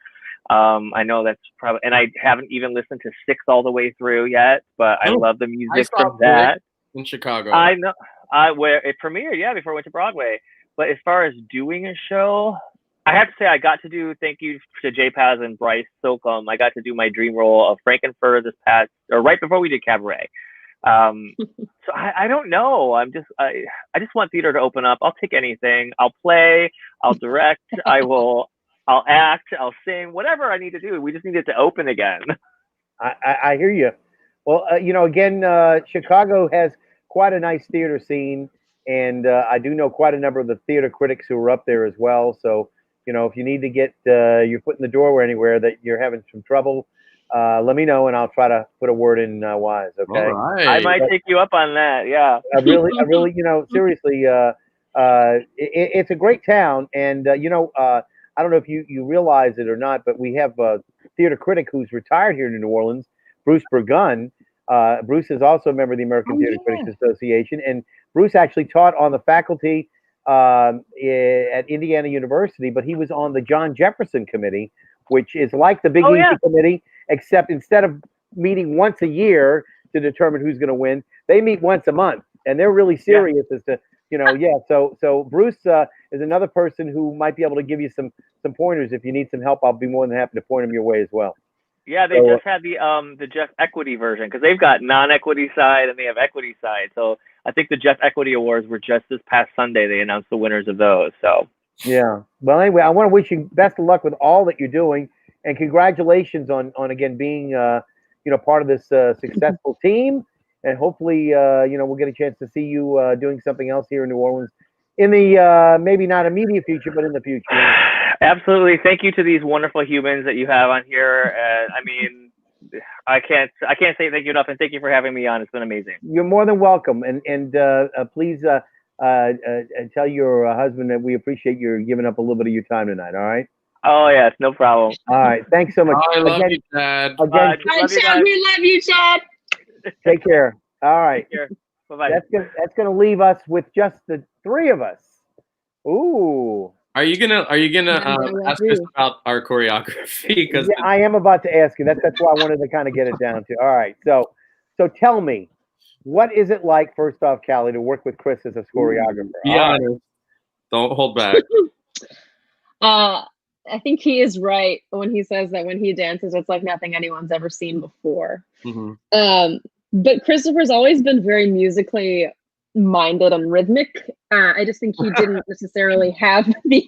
I know that's probably, and I haven't even listened to 6 all the way through yet, but I love the music from that. In Chicago. I know, where it premiered, before it went to Broadway. But as far as doing a show, I have to say I got to do, thank you to Jay Paz and Bryce Slocum, I got to do my dream role of Frankenfurter right before we did Cabaret. So I don't know. I just want theater to open up. I'll take anything. I'll play, I'll direct, I'll act, I'll sing, whatever I need to do. We just need it to open again. I hear you. Well, again, Chicago has quite a nice theater scene, and I do know quite a number of the theater critics who are up there as well. So, if you need to get your foot in the door anywhere that you're having some trouble, let me know, and I'll try to put a word in wise. Okay. All right. I might take you up on that. Yeah. I really, seriously, it's a great town, and I don't know if you realize it or not, but we have a theater critic who's retired here in New Orleans, Bruce Burgun. Bruce is also a member of the American Theater Critics Association, and Bruce actually taught on the faculty at Indiana University, but he was on the John Jefferson Committee, which is like the Big Easy Committee, except instead of meeting once a year to determine who's going to win, they meet once a month, and they're really serious as to, So Bruce is another person who might be able to give you some pointers. If you need some help, I'll be more than happy to point them your way as well. Yeah, they just had the Jeff Equity version, because they've got non-equity side and they have equity side. So I think the Jeff Equity Awards were just this past Sunday. They announced the winners of those. So yeah. Well, anyway, I want to wish you best of luck with all that you're doing, and congratulations on again being part of this successful team. And hopefully we'll get a chance to see you doing something else here in New Orleans in the maybe not immediate future, but in the future. Absolutely. Thank you to these wonderful humans that you have on here. I mean, I can't say thank you enough, and thank you for having me on. It's been amazing. You're more than welcome, and please tell your husband that we appreciate your giving up a little bit of your time tonight. All right. Oh yes, no problem. All right. Thanks so much. I love you, Chad. Again, Chad, we love you, Chad. Take care. All right. Take care. Bye-bye. That's gonna leave us with just the 3 of us. Ooh. Are you gonna ask us about our choreography? Because I am about to ask you. That's why I wanted to kind of get it down to. All right. So tell me, what is it like, first off, Callie, to work with Chris as a choreographer? Be honest. Don't hold back. I think he is right when he says that when he dances, it's like nothing anyone's ever seen before. Mm-hmm. But Christopher's always been very musically minded and rhythmic. I just think he didn't necessarily have the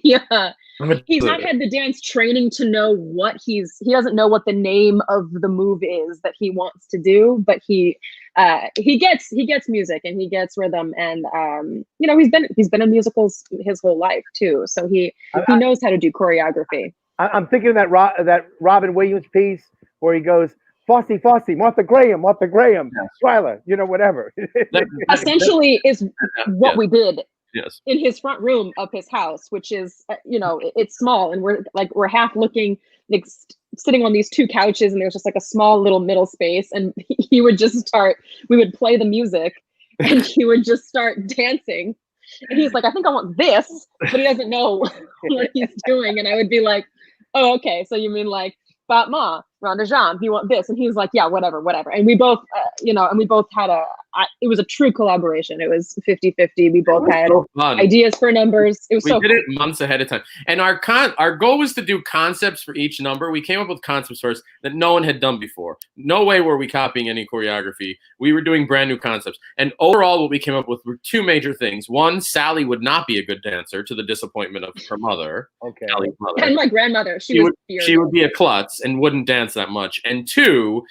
he's not had the dance training to know what he doesn't know what the name of the move is that he wants to do, but he gets music and he gets rhythm, and he's been in musicals his whole life too, so he knows how to do choreography. I'm thinking of that Robin Williams piece where he goes, Fosse, Martha Graham, Schuyler, whatever. Essentially is what we did Yes. in his front room of his house, which is, it's small, and we're half looking, like sitting on these two couches, and there's just like a small little middle space, and we would play the music, and he would just start dancing, and he's like, I think I want this, but he doesn't know what he's doing, and I would be like, oh, okay, so you mean like Batma, Ronda Jean, do you want this? And he was like, yeah, whatever. And we both, and we both had it was a true collaboration. It was 50-50. We both had ideas for numbers. It was we did it months ahead of time. And our goal was to do concepts for each number. We came up with concepts first that no one had done before. No way were we copying any choreography. We were doing brand new concepts. And overall, what we came up with were two major things. One, Sally would not be a good dancer, to the disappointment of her mother. Okay. Sally's mother. And my grandmother. She would be a klutz and wouldn't dance that much. And two,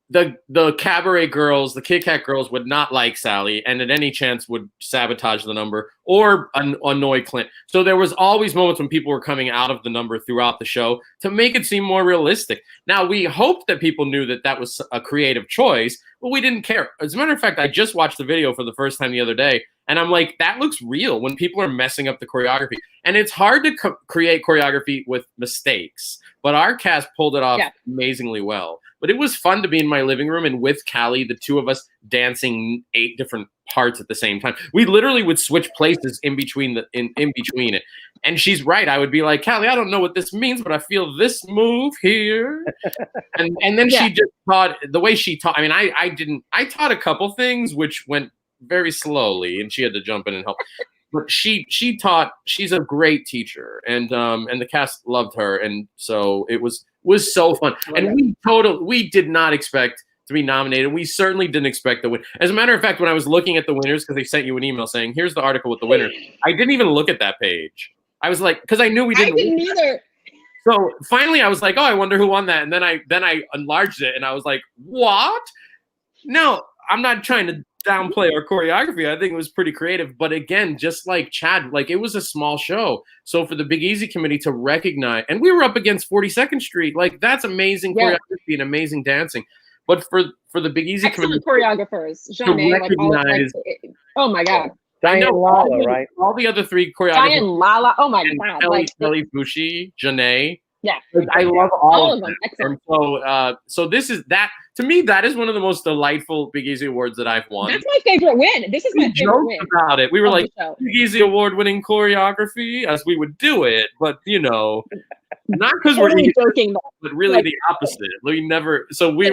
the cabaret girls, the Kit Kat girls would not like Sally, and at any chance would sabotage the number or annoy Clint. So there was always moments when people were coming out of the number throughout the show to make it seem more realistic. Now, we hoped that people knew that was a creative choice, but we didn't care. As a matter of fact, I just watched the video for the first time the other day, and I'm like, that looks real when people are messing up the choreography. And it's hard to create choreography with mistakes, but our cast pulled it off amazingly well. But it was fun to be in my living room and with Callie, the two of us dancing 8 different parts at the same time. We literally would switch places in between it. And she's right. I would be like, Callie, I don't know what this means, but I feel this move here. and then she just taught the way she taught. I mean, I taught a couple things which went very slowly, and she had to jump in and help. But she taught. She's a great teacher, and the cast loved her, and so it was so fun. And we did not expect to be nominated. We certainly didn't expect the win. As a matter of fact, when I was looking at the winners, because they sent you an email saying, "Here's the article with the winners," I didn't even look at that page. I was like, because I knew we didn't. I didn't either. So finally, I was like, "Oh, I wonder who won that." And then I enlarged it, and I was like, "What?" No, I'm not trying to downplay our choreography. I think it was pretty creative, but again, just like Chad, like it was a small show. So for the Big Easy committee to recognize, and we were up against 42nd Street, like that's amazing choreography and amazing dancing. But for the Big Easy excellent committee, choreograpers, Jeanne, oh my god, Diane Lala, right? All the other 3 choreographers, Diane Lala, oh my god, Kelly Fushi, Janae. Yeah, I love all of them. Excellent. So this is that. To me, that is one of the most delightful Big Easy awards that I've won. That's my favorite win. This is my favorite win. About it, we were like Big Easy award-winning choreography, as we would do it, but not because we're joking, but really the opposite. We never. So we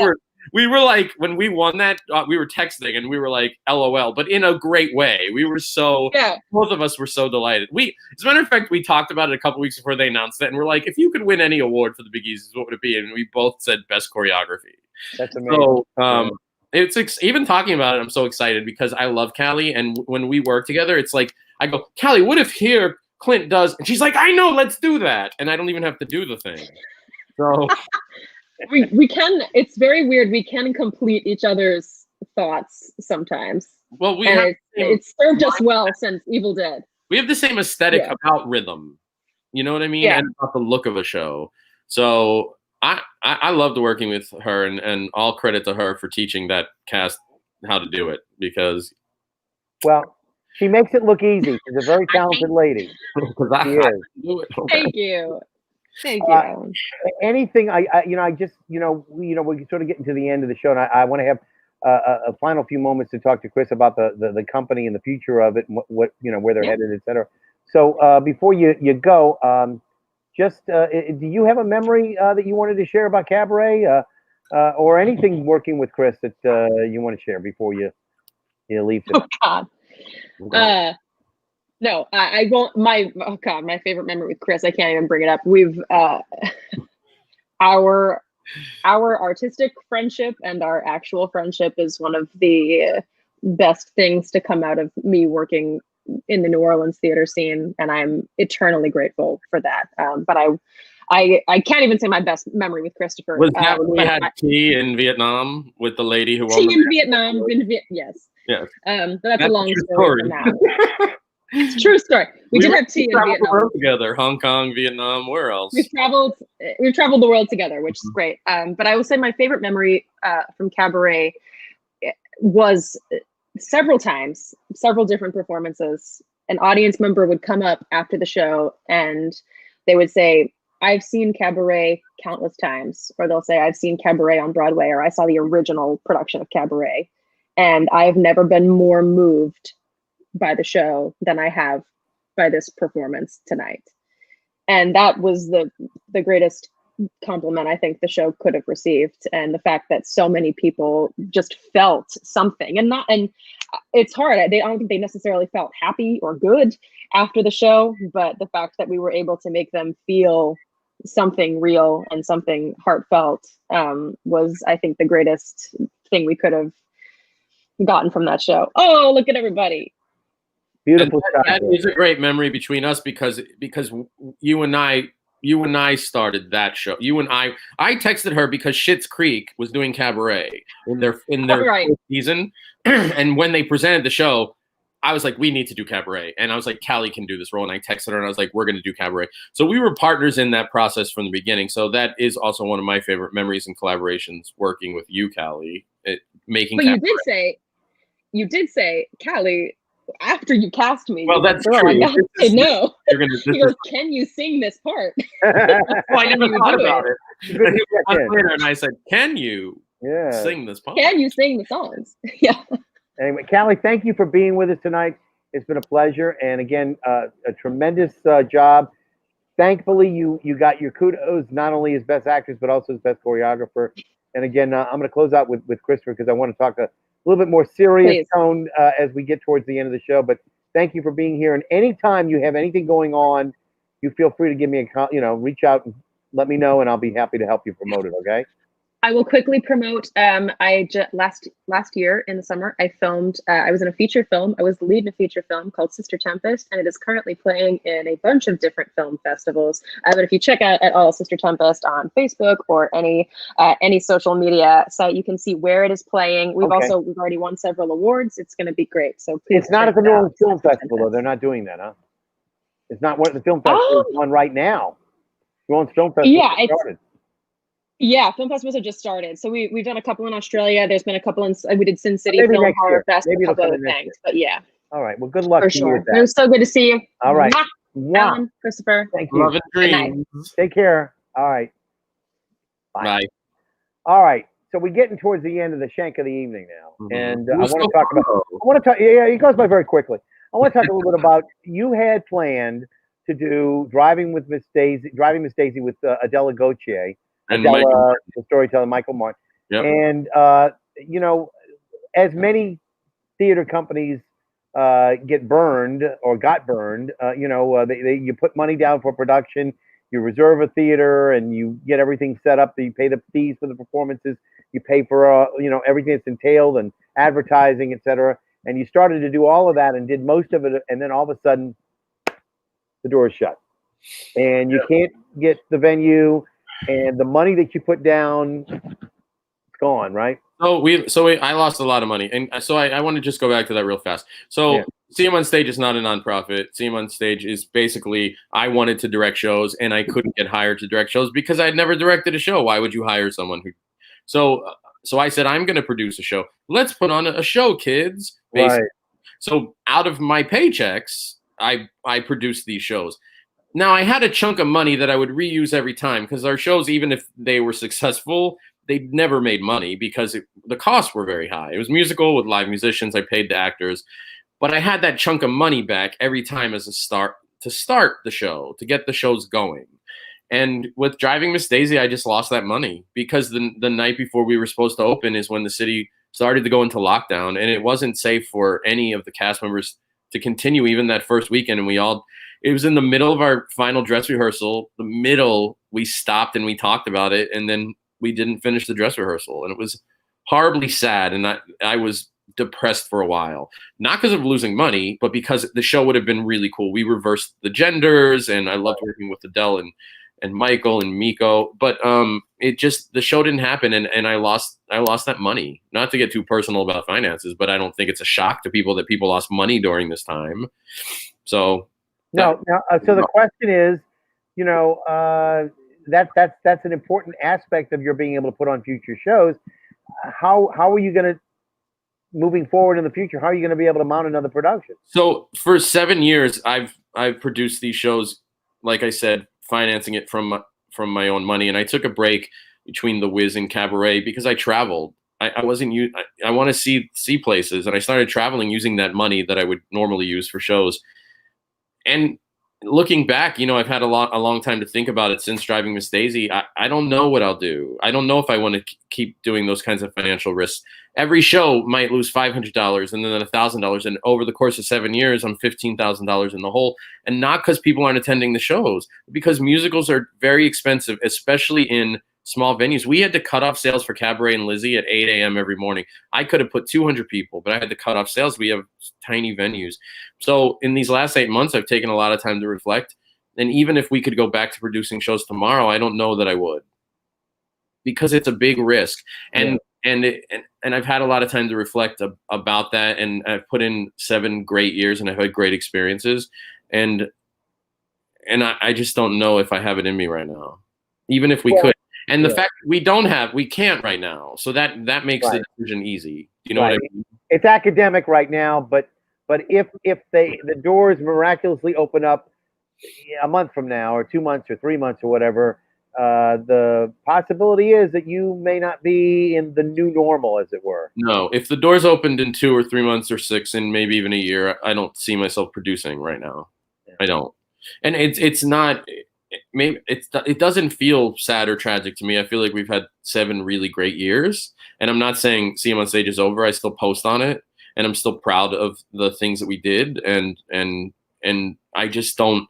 were like, when we won that, we were texting and we were like, LOL, but in a great way. We were both of us were so delighted. As a matter of fact, we talked about it a couple weeks before they announced it, and we're like, if you could win any award for the Big Easies, what would it be? And we both said best choreography. That's amazing. So it's even talking about it, I'm so excited because I love Callie, and when we work together, it's like I go, Callie, what if here Clint does? And she's like, I know, let's do that, and I don't even have to do the thing. So. we can, it's very weird, we can complete each other's thoughts sometimes. Well, it's served us well since Evil Dead. We have the same aesthetic about rhythm, you know what I mean, and about the look of a show. So I loved working with her, and all credit to her for teaching that cast how to do it, because she makes it look easy. She's a very talented lady. She is. Thank you. Thank you. Anything I just we're sort of getting to the end of the show, and I want to have a final few moments to talk to Chris about the company and the future of it, and what where they're headed, etc. So before you go, do you have a memory that you wanted to share about Cabaret, or anything working with Chris that you want to share before you leave today? Oh God. No, I won't. My favorite memory with Chris, I can't even bring it up. We've our artistic friendship and our actual friendship is one of the best things to come out of me working in the New Orleans theater scene, and I'm eternally grateful for that. But I can't even say my best memory with Christopher. Was that when we had tea in Vietnam with the lady who won? Tea in Vietnam, yes. Yes. But that's a long story from now. It's a true story. We did have tea in traveled the Vietnam. world together. Hong Kong, Vietnam, where else? We've traveled the world together, which is great. But I will say my favorite memory from Cabaret was several times, several different performances. An audience member would come up after the show and they would say, I've seen Cabaret countless times, or they'll say, I've seen Cabaret on Broadway, or I saw the original production of Cabaret, and I've never been more moved by the show than I have by this performance tonight. And that was the greatest compliment I think the show could have received, and the fact that so many people just felt something, and it's hard. I don't think they necessarily felt happy or good after the show, but the fact that we were able to make them feel something real and something heartfelt was, I think, the greatest thing we could have gotten from that show. Oh, look at everybody. Beautiful. That is a great memory between us because you and I started that show. I texted her because Schitt's Creek was doing Cabaret in their Right. first season, and when they presented the show, I was like, we need to do Cabaret, and I was like, Callie can do this role, and I texted her and I was like, we're going to do Cabaret. So we were partners in that process from the beginning. So that is also one of my favorite memories and collaborations, working with you, Callie, making. But Cabaret. you did say, Callie, after you cast me, well, that's girl, true. I gotta say no. He goes, Is, can you sing this part? well, I never You thought do about it. Later, and I said, can you sing this part? Can you sing the songs? Yeah. Anyway, Callie, thank you for being with us tonight. It's been a pleasure, and again, a tremendous job. Thankfully, you got your kudos not only as best actress but also as best choreographer. And again, I'm going to close out with Christopher because I want to talk a little bit more serious tone as we get towards the end of the show. But thank you for being here. And anytime you have anything going on, you feel free to give me reach out and let me know, and I'll be happy to help you promote it. Okay. I will quickly promote. Last year in the summer, I filmed. I was in a feature film. I was the lead in a feature film called Sister Tempest, and it is currently playing in a bunch of different film festivals. But if you check out at all Sister Tempest on Facebook or any social media site, you can see where it is playing. We've already won several awards. It's going to be great. So please. It's not at the New Orleans Film Festival though. They're not doing that, huh? It's not what the film festival is on right now. New Orleans Film Festival started. Yeah, film festivals have just started. So we've done a couple in Australia. There's been a couple we did Sin City Film Horror Fest, a couple other things. But yeah. All right. Well, good luck for to sure. you with that. It was so good to see you. All right. Alan, Christopher. Thank you. Love and dreams. Take care. All right. Bye. All right. So we're getting towards the end of the shank of the evening now, and I want to talk about. I want to talk. Yeah, it goes by very quickly. I want to talk a little bit about. You had planned to do Driving Miss Daisy with Adela Gautier. And Adela, the storyteller, Michael Martin. Yep. And, as many theater companies get burned or got burned, you put money down for production, you reserve a theater, and you get everything set up. You pay the fees for the performances. You pay for, everything that's entailed and advertising, et cetera. And you started to do all of that and did most of it. And then all of a sudden, the door is shut. And you can't get the venue. And the money that you put down, it's gone, right? I lost a lot of money, and so I want to just go back to that real fast. So CM on Stage is not a nonprofit. CM on Stage is basically, I wanted to direct shows, and I couldn't get hired to direct shows because I'd never directed a show. Why would you hire someone who? So I said, I'm going to produce a show. Let's put on a show, kids. Basically. Right. So out of my paychecks, I produced these shows. Now, I had a chunk of money that I would reuse every time because our shows, even if they were successful, they never made money because the costs were very high. It was musical with live musicians. I paid the actors. But I had that chunk of money back every time as a start to start the show, to get the shows going. And with Driving Miss Daisy, I just lost that money because the night before we were supposed to open is when the city started to go into lockdown. And it wasn't safe for any of the cast members to continue even that first weekend. And it was in the middle of our final dress rehearsal. We stopped and we talked about it, and then we didn't finish the dress rehearsal, and it was horribly sad. And I was depressed for a while, not because of losing money, but because the show would have been really cool. We reversed the genders, and I loved working with Adele and Michael and Miko, but the show didn't happen, and I lost that money. Not to get too personal about finances, but I don't think it's a shock to people that people lost money during this time. So No, no. So the question is, you know, that's an important aspect of your being able to put on future shows. How are you going to moving forward in the future? How are you going to be able to mount another production? So for 7 years, I've produced these shows, like I said, financing it from my own money, and I took a break between The Wiz and Cabaret because I traveled. I wasn't I want to see places, and I started traveling using that money that I would normally use for shows. And looking back, I've had a long time to think about it since driving Miss Daisy. I don't know what I'll do. I don't know if I want to keep doing those kinds of financial risks. Every show might lose $500 and then $1,000, and over the course of 7 years, I'm $15,000 in the hole. And not because people aren't attending the shows, but because musicals are very expensive, especially in small venues. We had to cut off sales for Cabaret and Lizzie at 8 a.m. every morning. I could have put 200 people, but I had to cut off sales. We have tiny venues. So in these last 8 months, I've taken a lot of time to reflect. And even if we could go back to producing shows tomorrow, I don't know that I would, because it's a big risk. And I've had a lot of time to reflect about that. And I've put in 7 great years, and I've had great experiences. And I just don't know if I have it in me right now, even if we could. And the fact we can't right now. So that makes the decision easy. You know what I mean? It's academic right now, but if the doors miraculously open up a month from now, or 2 months, or 3 months, or whatever, the possibility is that you may not be in the new normal, as it were. No, if the doors opened in 2 or 3 months or 6, and maybe even a year, I don't see myself producing right now. Yeah. I don't. And it's not. Maybe it doesn't feel sad or tragic to me. I feel like we've had 7 really great years, and I'm not saying See 'Em on Stage is over. I still post on it, and I'm still proud of the things that we did, and I just don't.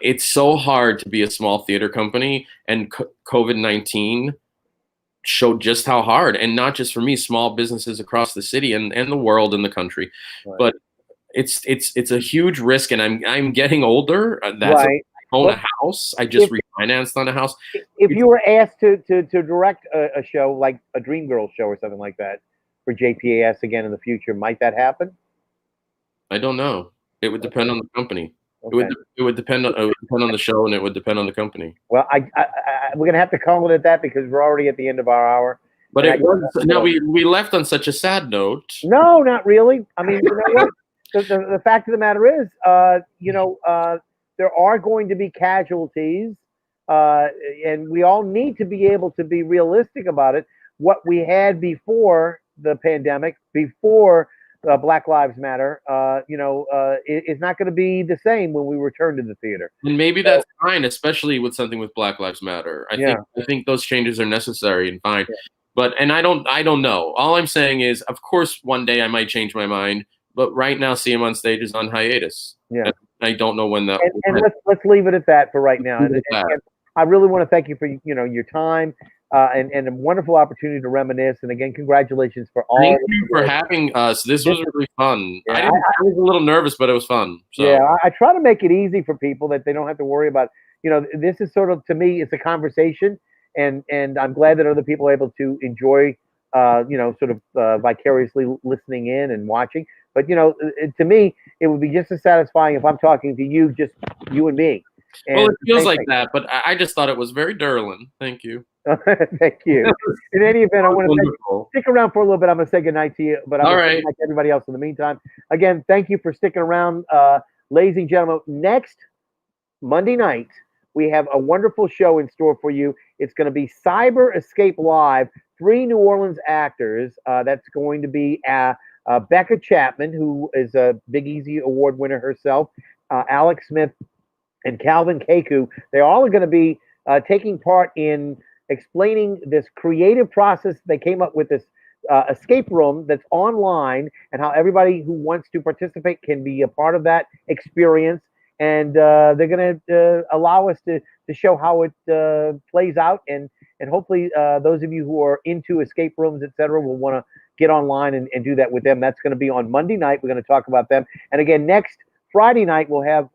It's so hard to be a small theater company, and COVID-19 showed just how hard, and not just for me, small businesses across the city and the world and the country, but it's a huge risk, and I'm getting older. That's I own a house. I just refinanced on a house. If you were asked to direct a show like a Dreamgirls show or something like that for JPAS again in the future, might that happen? I don't know. It would depend on the company. Okay. It would depend on the show, and it would depend on the company. Well, we're gonna have to call it at that, because we're already at the end of our hour. But we left on such a sad note. No, not really. I mean, you know what? The fact of the matter is, there are going to be casualties, and we all need to be able to be realistic about it. What we had before the pandemic, before Black Lives Matter, is not going to be the same when we return to the theater. And maybe that's fine, especially with something with Black Lives Matter. I think those changes are necessary and fine. Yeah. But I don't know. All I'm saying is, of course, one day I might change my mind. But right now, See 'Em on Stage is on hiatus. Yeah, I don't know when that. And let's leave it at that for right now. And I really want to thank you for your time and a wonderful opportunity to reminisce. And again, congratulations for all. Thank you for having us. This was really fun. Yeah, I was a little nervous, but it was fun. So. Yeah, I try to make it easy for people that they don't have to worry about. This is sort of, to me, it's a conversation, and I'm glad that other people are able to enjoy, sort of vicariously listening in and watching. But, to me, it would be just as satisfying if I'm talking to you, just you and me. And well, it feels like that, but I just thought it was very Derlin. Thank you. Thank you. In any event, I want to stick around for a little bit. I'm going to say goodnight to you, but I'm going to say goodnight to everybody else in the meantime. Again, thank you for sticking around. Ladies and gentlemen, next Monday night, we have a wonderful show in store for you. It's going to be Cyber Escape Live, 3 New Orleans actors. That's going to be Becca Chapman, who is a Big Easy Award winner herself, Alex Smith, and Calvin Keku. They all are going to be taking part in explaining this creative process. They came up with this escape room that's online, and how everybody who wants to participate can be a part of that experience. And they're going to allow us to show how it plays out. And hopefully those of you who are into escape rooms, etc., will want to get online and do that with them. That's going to be on Monday night. We're going to talk about them. And again, next Friday night, we'll have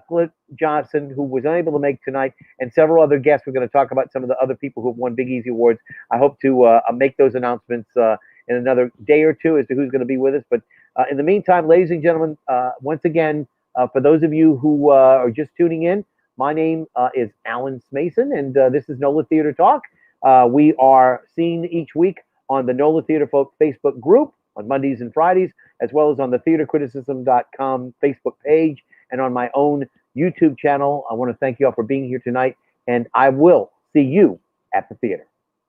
Cliff Johnson, who was unable to make tonight, and several other guests. We're going to talk about some of the other people who have won Big Easy Awards. I hope to make those announcements in another day or two as to who's going to be with us. But In the meantime, ladies and gentlemen, once again, for those of you who are just tuning in, my name is Alan Smason, and this is NOLA Theater Talk. We are seen each week on the NOLA Theater Facebook group on Mondays and Fridays, as well as on the theatercriticism.com Facebook page and on my own YouTube channel. I want to thank you all for being here tonight, and I will see you at the theater.